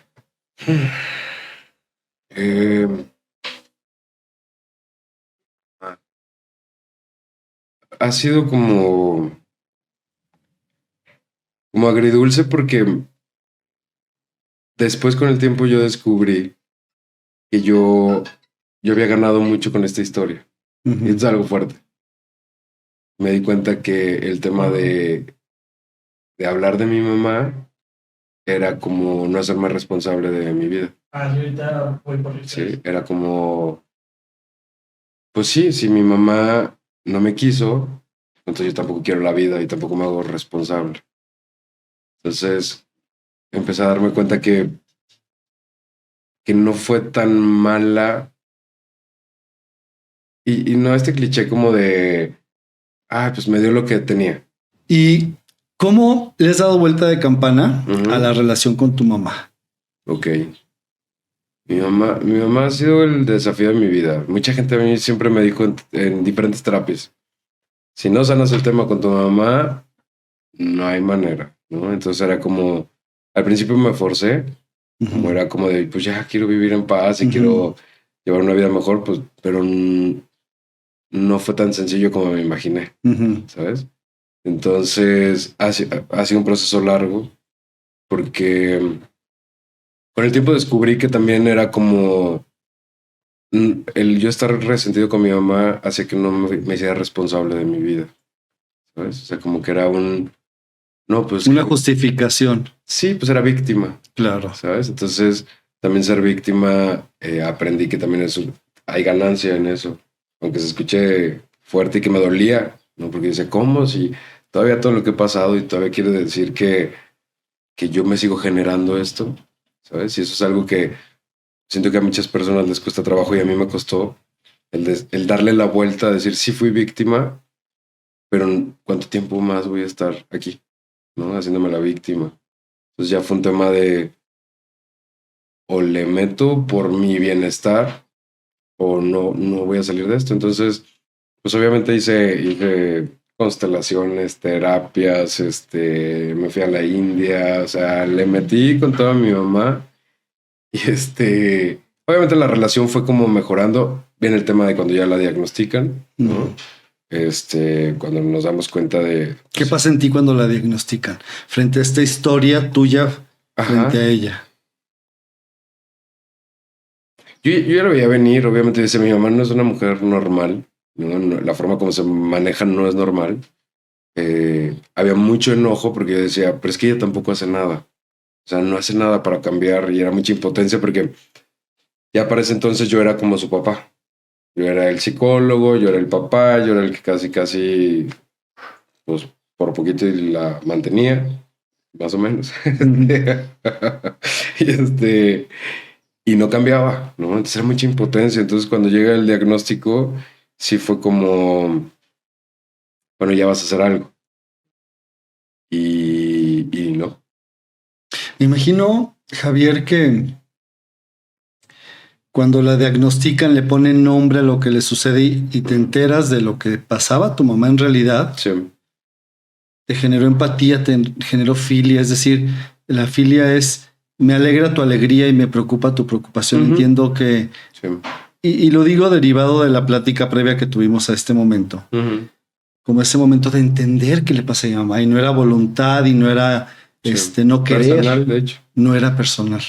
Ha sido como agridulce, porque después con el tiempo yo descubrí que yo había ganado mucho con esta historia. Y es algo fuerte. Me di cuenta que el tema de hablar de mi mamá era como no hacerme responsable de mi vida. Ahorita voy por eso. Sí, era como, pues sí, si mi mamá no me quiso, entonces yo tampoco quiero la vida y tampoco me hago responsable. Entonces empecé a darme cuenta que no fue tan mala. Y no este cliché como de, pues me dio lo que tenía. ¿Y cómo le has dado vuelta de campana a la relación con tu mamá? Ok. Mi mamá ha sido el desafío de mi vida. Mucha gente a mí siempre me dijo en diferentes terapias, si no sanas el tema con tu mamá, no hay manera, ¿no? Entonces era como, al principio me forcé, como era como de, pues ya quiero vivir en paz y quiero llevar una vida mejor, pues, pero no fue tan sencillo como me imaginé, ¿sabes? Entonces ha sido un proceso largo, porque con el tiempo descubrí que también era como el yo estar resentido con mi mamá hacía que no me hiciera responsable de mi vida, ¿sabes? O sea, como que era una justificación. Sí, pues era víctima. Claro. ¿Sabes? Entonces, también ser víctima, aprendí que también hay ganancia en eso. Aunque se escuche fuerte y que me dolía, ¿no? Porque dice, ¿cómo? Si todavía todo lo que he pasado y todavía quiere decir que yo me sigo generando esto, ¿sabes? Y eso es algo que siento que a muchas personas les cuesta trabajo, y a mí me costó el darle la vuelta, a decir, sí fui víctima, pero ¿cuánto tiempo más voy a estar aquí, ¿no? Haciéndome la víctima. Entonces ya fue un tema de o le meto por mi bienestar o no voy a salir de esto. Entonces, pues obviamente hice constelaciones, terapias, me fui a la India, o sea, le metí con toda mi mamá, y obviamente la relación fue como mejorando. Viene el tema de cuando ya la diagnostican, ¿no? Cuando nos damos cuenta de... ¿Qué pasa en ti cuando la diagnostican? Frente a esta historia tuya, frente a ella. Yo ya lo veía venir. Obviamente dice, mi mamá no es una mujer normal, ¿no? La forma como se maneja no es normal. Había mucho enojo porque yo decía, pero es que ella tampoco hace nada. O sea, no hace nada para cambiar, y era mucha impotencia porque ya para ese entonces yo era como su papá. Yo era el psicólogo, yo era el papá, yo era el que casi, pues por poquito la mantenía, más o menos. Y no cambiaba, ¿no? Entonces era mucha impotencia. Entonces cuando llega el diagnóstico, sí fue como, bueno, ya vas a hacer algo. Y no. Me imagino, Javier, que cuando la diagnostican, le ponen nombre a lo que le sucede y te enteras de lo que pasaba a tu mamá en realidad. Sí. Te generó empatía, te generó filia. Es decir, la filia es, me alegra tu alegría y me preocupa tu preocupación. Entiendo que... Sí. Y lo digo derivado de la plática previa que tuvimos a este momento. como ese momento de entender qué le pasa a mi mamá, y no era voluntad y no era no querer, personal, de hecho. no era personal.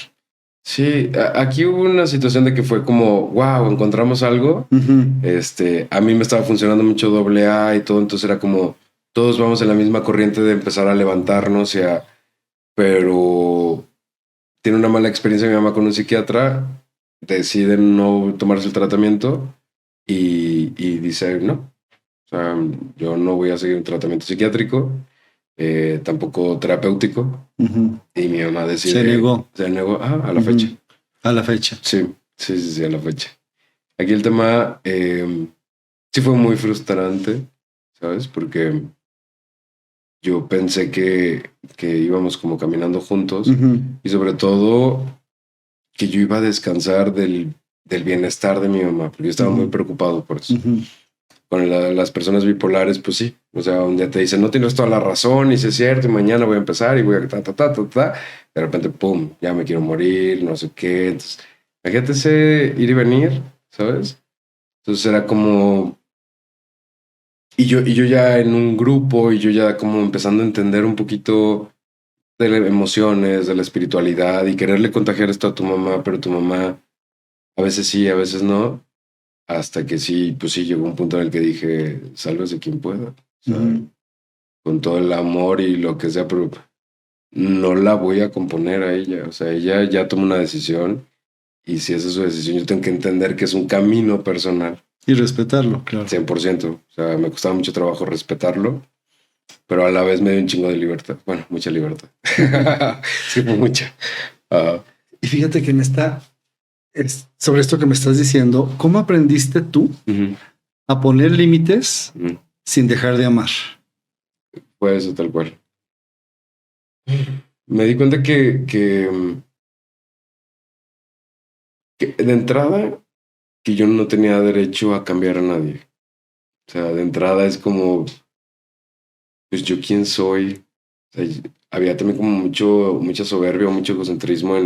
Sí, aquí hubo una situación de que fue como, wow, encontramos algo. A mí me estaba funcionando mucho AA y todo, entonces era como, todos vamos en la misma corriente de empezar a levantarnos, pero tiene una mala experiencia mi mamá con un psiquiatra, decide no tomarse el tratamiento y dice, no, o sea, yo no voy a seguir un tratamiento psiquiátrico, tampoco terapéutico. Y mi mamá decide... Se negó a la fecha. A la fecha. Sí, a la fecha. Aquí el tema sí fue muy frustrante, ¿sabes? Porque yo pensé que íbamos como caminando juntos y sobre todo que yo iba a descansar del bienestar de mi mamá, porque yo estaba muy preocupado por eso. Con las personas bipolares, pues sí. O sea, un día te dicen, no tienes toda la razón, y si es cierto, y mañana voy a empezar y voy a De repente, pum, ya me quiero morir, no sé qué. Entonces, imagínate ese ir y venir, ¿sabes? Entonces era como... Y yo ya en un grupo, y yo ya como empezando a entender un poquito de las emociones, de la espiritualidad, y quererle contagiar esto a tu mamá, pero tu mamá a veces sí, a veces no. Hasta que sí, pues sí, llegó un punto en el que dije, sálvese quien pueda. O sea, con todo el amor y lo que sea, pero no la voy a componer a ella. O sea, ella ya tomó una decisión, y si esa es su decisión, yo tengo que entender que es un camino personal. Y respetarlo, claro. 100%. O sea, me costaba mucho trabajo respetarlo, pero a la vez me dio un chingo de libertad. Bueno, mucha libertad. Sí, mucha. Y fíjate que sobre esto que me estás diciendo, ¿cómo aprendiste tú a poner límites sin dejar de amar? Fue eso, tal cual. Me di cuenta que de entrada, que yo no tenía derecho a cambiar a nadie. O sea, de entrada es como, pues yo quién soy. O sea, había también como mucha soberbia, mucho egocentrismo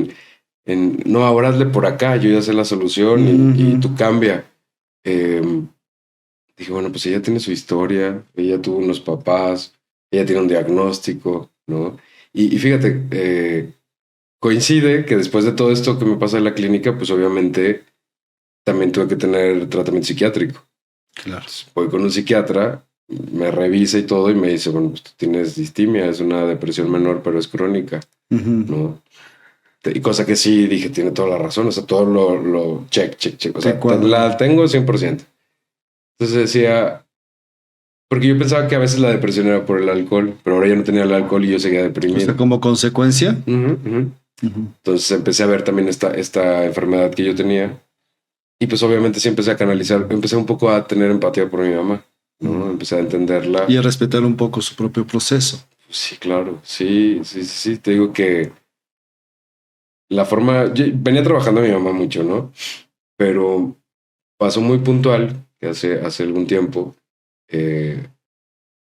no, ahora hazle por acá, yo ya sé la solución y tú cambia. Dije, bueno, pues ella tiene su historia, ella tuvo unos papás, ella tiene un diagnóstico, ¿no? Y fíjate, coincide que después de todo esto que me pasa en la clínica, pues obviamente también tuve que tener tratamiento psiquiátrico. Claro. Entonces, voy con un psiquiatra, me revisa y todo, y me dice, bueno, pues tú tienes distimia, es una depresión menor, pero es crónica, ¿no? Y cosa que sí, dije, tiene toda la razón, o sea, todo lo check. O sea, la tengo 100%. Entonces decía, porque yo pensaba que a veces la depresión era por el alcohol, pero ahora ya no tenía el alcohol y yo seguía deprimido. O sea, como consecuencia. Entonces empecé a ver también esta enfermedad que yo tenía. Y pues obviamente sí empecé a canalizar, empecé un poco a tener empatía por mi mamá, ¿no? Empecé a entenderla. Y a respetar un poco su propio proceso. Sí, claro, sí. Te digo que la forma... Yo venía trabajando a mi mamá mucho, ¿no? Pero pasó muy puntual que hace algún tiempo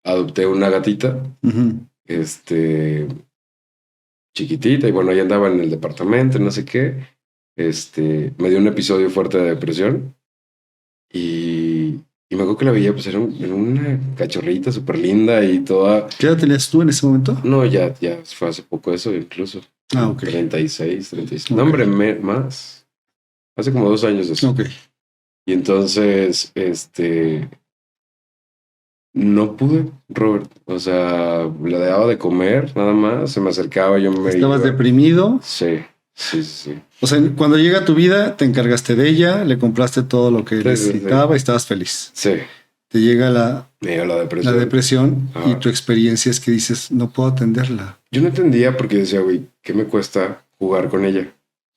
adopté una gatita, chiquitita, y bueno, ahí andaba en el departamento, no sé qué. Me dio un episodio fuerte de depresión y me acuerdo que la veía, pues era una cachorrita súper linda y toda... ¿Qué edad tenías tú en ese momento? No, ya fue hace poco eso, incluso. Ok. 36. Okay. No, hombre, más. Hace como 2 años de eso. Ok. Y entonces, no pude, Robert. O sea, le daba de comer, nada más. Se me acercaba, yo me ¿Estabas iba. deprimido? Sí. O sea, cuando llega a tu vida, te encargaste de ella, le compraste todo lo que necesitaba y estabas feliz. Sí. Te llega la depresión. Y tu experiencia es que dices, no puedo atenderla. Yo no entendía porque decía, güey, ¿qué me cuesta jugar con ella?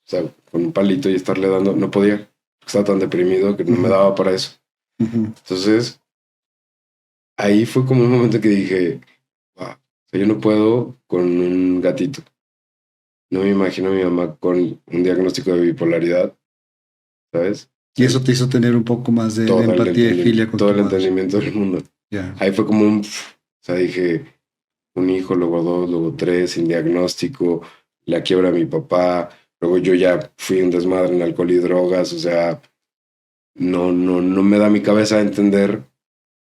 O sea, con un palito y estarle dando, no podía. Estaba tan deprimido que no me daba para eso. Entonces, ahí fue como un momento que dije, wow, o sea, yo no puedo con un gatito. No me imagino a mi mamá con un diagnóstico de bipolaridad, ¿sabes? Y eso te hizo tener un poco más de empatía y filia con todo tu el madre. entendimiento del mundo. Yeah. Ahí fue como o sea, dije, un hijo, luego 2, luego 3, sin diagnóstico, la quiebra de mi papá, luego yo ya fui un desmadre en alcohol y drogas, o sea, no me da mi cabeza a entender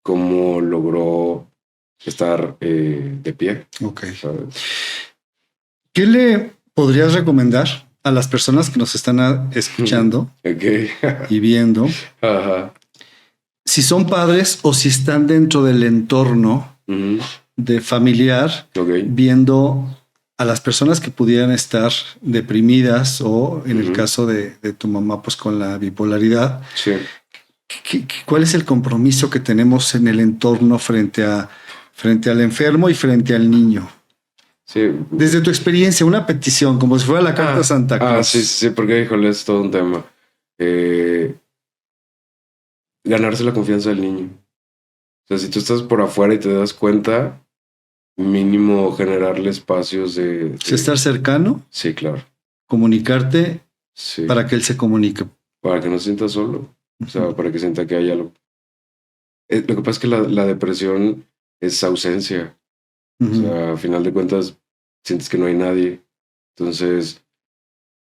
cómo logró estar de pie. Ok. ¿Sabes? ¿Qué le podrías recomendar a las personas que nos están escuchando Okay. y viendo? Ajá. Si son padres o si están dentro del entorno de familiar, Okay. viendo a las personas que pudieran estar deprimidas o en el caso de tu mamá, pues con la bipolaridad. Sí. ¿Cuál es el compromiso que tenemos en el entorno frente al enfermo y frente al niño? Sí. Desde tu experiencia, una petición, como si fuera la carta Santa Claus. Sí, porque, híjole, es todo un tema. Ganarse la confianza del niño. O sea, si tú estás por afuera y te das cuenta, mínimo generarle espacios de... Estar cercano. Sí, claro. Comunicarte Sí. para que él se comunique. Para que no se sienta solo. O sea, para que sienta que hay algo. Lo que pasa es que la depresión es ausencia. O sea, a final de cuentas, sientes que no hay nadie. Entonces,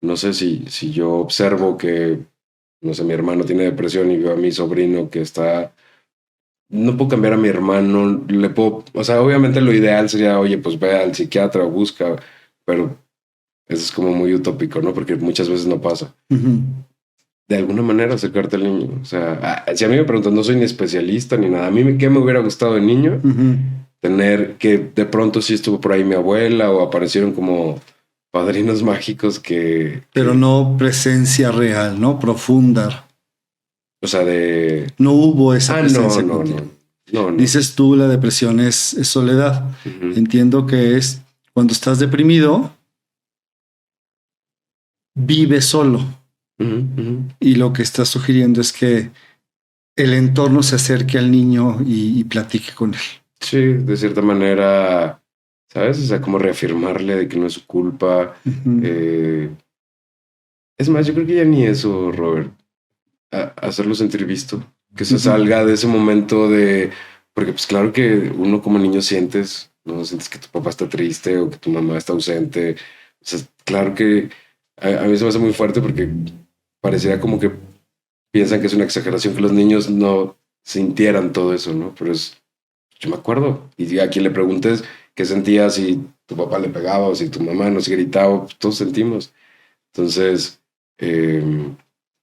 no sé si yo observo que, no sé, mi hermano tiene depresión y veo a mi sobrino que está... No puedo cambiar a mi hermano, le puedo... O sea, obviamente lo ideal sería, oye, pues ve al psiquiatra o busca, pero eso es como muy utópico, ¿no? Porque muchas veces no pasa. De alguna manera acercarte al niño. O sea, si a mí me preguntan, no soy ni especialista ni nada. A mí, ¿qué me hubiera gustado de niño? Tener que de pronto sí estuvo por ahí mi abuela o aparecieron como padrinos mágicos que... Pero no presencia real, ¿no? Profunda. O sea, de... No hubo esa presencia no. Dices tú, la depresión es soledad. Entiendo que es cuando estás deprimido, vives solo. Y lo que estás sugiriendo es que el entorno se acerque al niño y platique con él. Sí, de cierta manera, ¿sabes? O sea, como reafirmarle de que no es su culpa. Es más, yo creo que ya ni eso, Robert. Hacerlo sentir visto. Que se salga de ese momento de... Porque pues claro que uno como niño sientes, ¿no? Sientes que tu papá está triste o que tu mamá está ausente. O sea, claro que a mí se me hace muy fuerte porque pareciera como que piensan que es una exageración que los niños no sintieran todo eso, ¿no? Pero yo me acuerdo. Y a quien le preguntes qué sentías, si tu papá le pegaba o si tu mamá nos gritaba, pues todos sentimos. Entonces,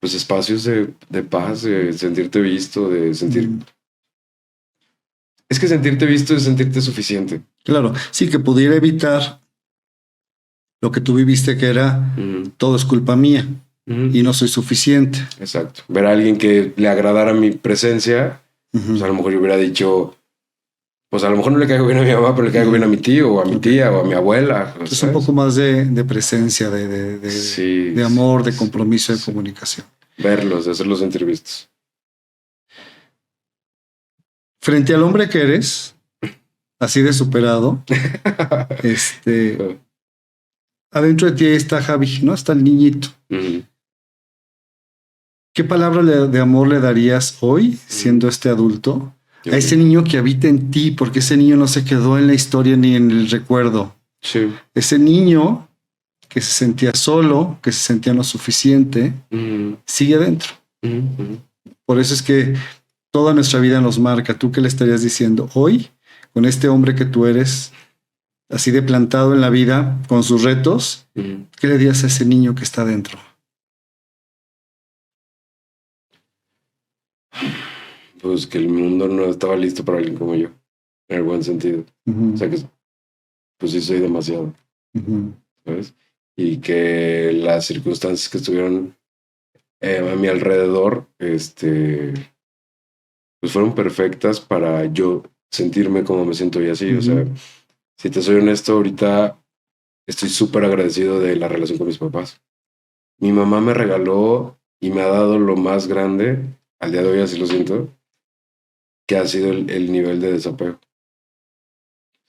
pues espacios de paz, de sentirte visto, de sentir... Es que sentirte visto es sentirte suficiente. Claro, sí, que pudiera evitar lo que tú viviste, que era todo es culpa mía y no soy suficiente. Exacto. Ver a alguien que le agradara mi presencia, pues a lo mejor yo hubiera dicho, pues a lo mejor no le caigo bien a mi mamá, pero le caigo bien a mi tío o a mi tía o a mi abuela. Es un poco más de presencia, de amor, de compromiso, de comunicación. Verlos, de hacerlos sentir vistos. Frente al hombre que eres, así de superado, adentro de ti está Javi, ¿no? Está el niñito. ¿Qué palabra de amor le darías hoy, siendo este adulto, a ese niño que habita en ti? Porque ese niño no se quedó en la historia ni en el recuerdo. Sí. Ese niño que se sentía solo, que se sentía no suficiente, sigue adentro. Por eso es que toda nuestra vida nos marca. ¿Tú qué le estarías diciendo hoy con este hombre que tú eres, así de plantado en la vida, con sus retos? ¿Qué le dirías a ese niño que está dentro? Pues que el mundo no estaba listo para alguien como yo, en el buen sentido. O sea que, pues sí soy demasiado, ¿sabes? Y que las circunstancias que estuvieron a mi alrededor, pues fueron perfectas para yo sentirme como me siento hoy así. O sea, si te soy honesto, ahorita estoy súper agradecido de la relación con mis papás. Mi mamá me regaló y me ha dado lo más grande, al día de hoy así lo siento, que ha sido el nivel de desapego.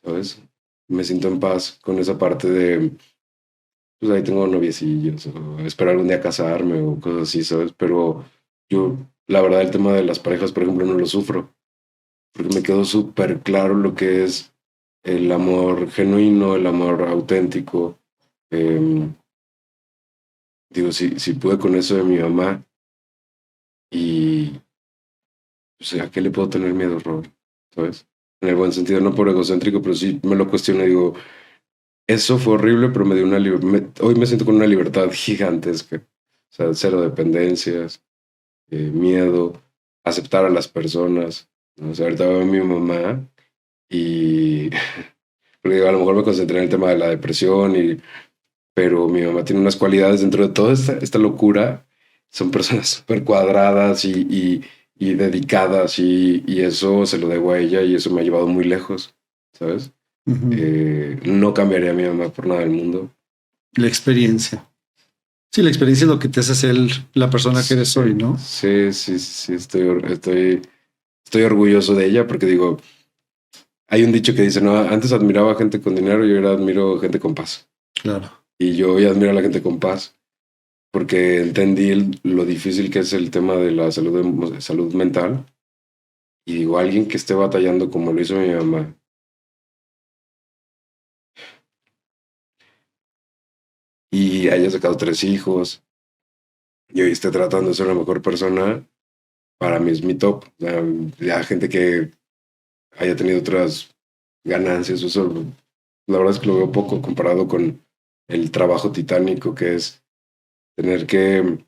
¿Sabes? Me siento en paz con esa parte de, pues ahí tengo noviecillos, o espero algún día casarme o cosas así, ¿sabes? Pero yo, la verdad, el tema de las parejas, por ejemplo, no lo sufro, porque me quedó súper claro lo que es el amor genuino, el amor auténtico. Digo, si pude con eso de mi mamá y, o sea, ¿a qué le puedo tener miedo, Rob? ¿sabes? En el buen sentido, no por egocéntrico, pero sí me lo cuestiono y digo, eso fue horrible, pero me dio una hoy me siento con una libertad gigantesca. O sea, cero dependencias, miedo, aceptar a las personas. ¿No? O sea, ahorita veo a mi mamá y porque digo, a lo mejor me concentré en el tema de la depresión, pero mi mamá tiene unas cualidades dentro de toda esta locura. Son personas súper cuadradas y dedicadas y eso se lo debo a ella y eso me ha llevado muy lejos, ¿sabes? No cambiaría a mi mamá por nada del mundo. La experiencia. Sí, la experiencia es lo que te hace ser la persona que eres hoy, ¿no? Sí, estoy orgulloso de ella porque digo, hay un dicho que dice, no, antes admiraba a gente con dinero y ahora admiro gente con paz. Claro. Y yo hoy admiro a la gente con paz porque entendí lo difícil que es el tema de la salud mental. Y digo, alguien que esté batallando como lo hizo mi mamá. Y haya sacado 3 hijos. Y hoy esté tratando de ser la mejor persona. Para mí es mi top. O sea, la gente que haya tenido otras ganancias, eso, la verdad es que lo veo poco comparado con el trabajo titánico que es tener que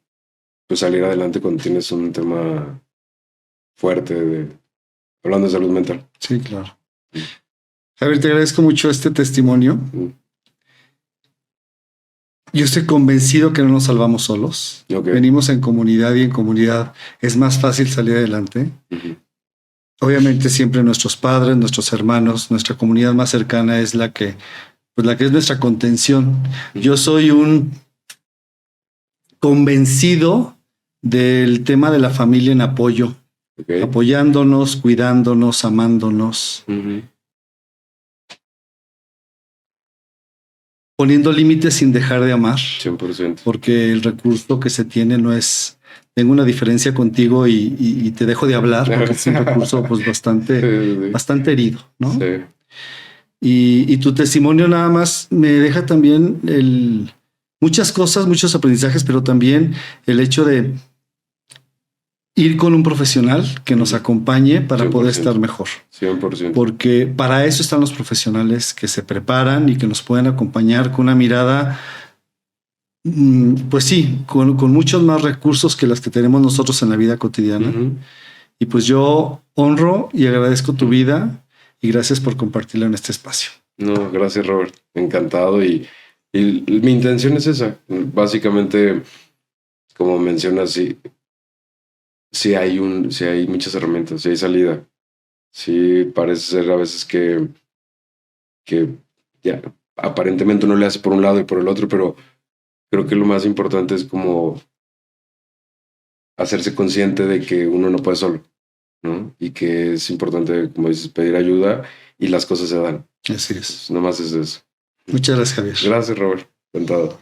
pues, salir adelante cuando tienes un tema fuerte, hablando de salud mental. Sí, claro. Javier, te agradezco mucho este testimonio. Yo estoy convencido que no nos salvamos solos. Okay. Venimos en comunidad y en comunidad es más fácil salir adelante. Obviamente siempre nuestros padres, nuestros hermanos, nuestra comunidad más cercana es la que es nuestra contención. Yo soy un convencido del tema de la familia en apoyo, apoyándonos, cuidándonos, amándonos, poniendo límites sin dejar de amar. 100%. Porque el recurso que se tiene no es, tengo una diferencia contigo y te dejo de hablar porque es un recurso pues bastante herido, ¿no? Sí. Y tu testimonio nada más me deja también muchas cosas, muchos aprendizajes, pero también el hecho de ir con un profesional que nos acompañe para 100%. Poder estar mejor. 100%. Porque para eso están los profesionales que se preparan y que nos pueden acompañar con una mirada, pues sí, con muchos más recursos que las que tenemos nosotros en la vida cotidiana. Y pues yo honro y agradezco tu vida y gracias por compartirla en este espacio. No, gracias, Robert. Encantado. Y mi intención es esa. Básicamente, como mencionas, sí hay muchas herramientas, sí hay salida. Sí parece ser a veces que ya aparentemente uno le hace por un lado y por el otro, pero creo que lo más importante es como hacerse consciente de que uno no puede solo, ¿no? Y que es importante, como dices, pedir ayuda y las cosas se dan. Así es. Nomás es eso. Muchas gracias, Javier. Gracias, Robert. Encantado.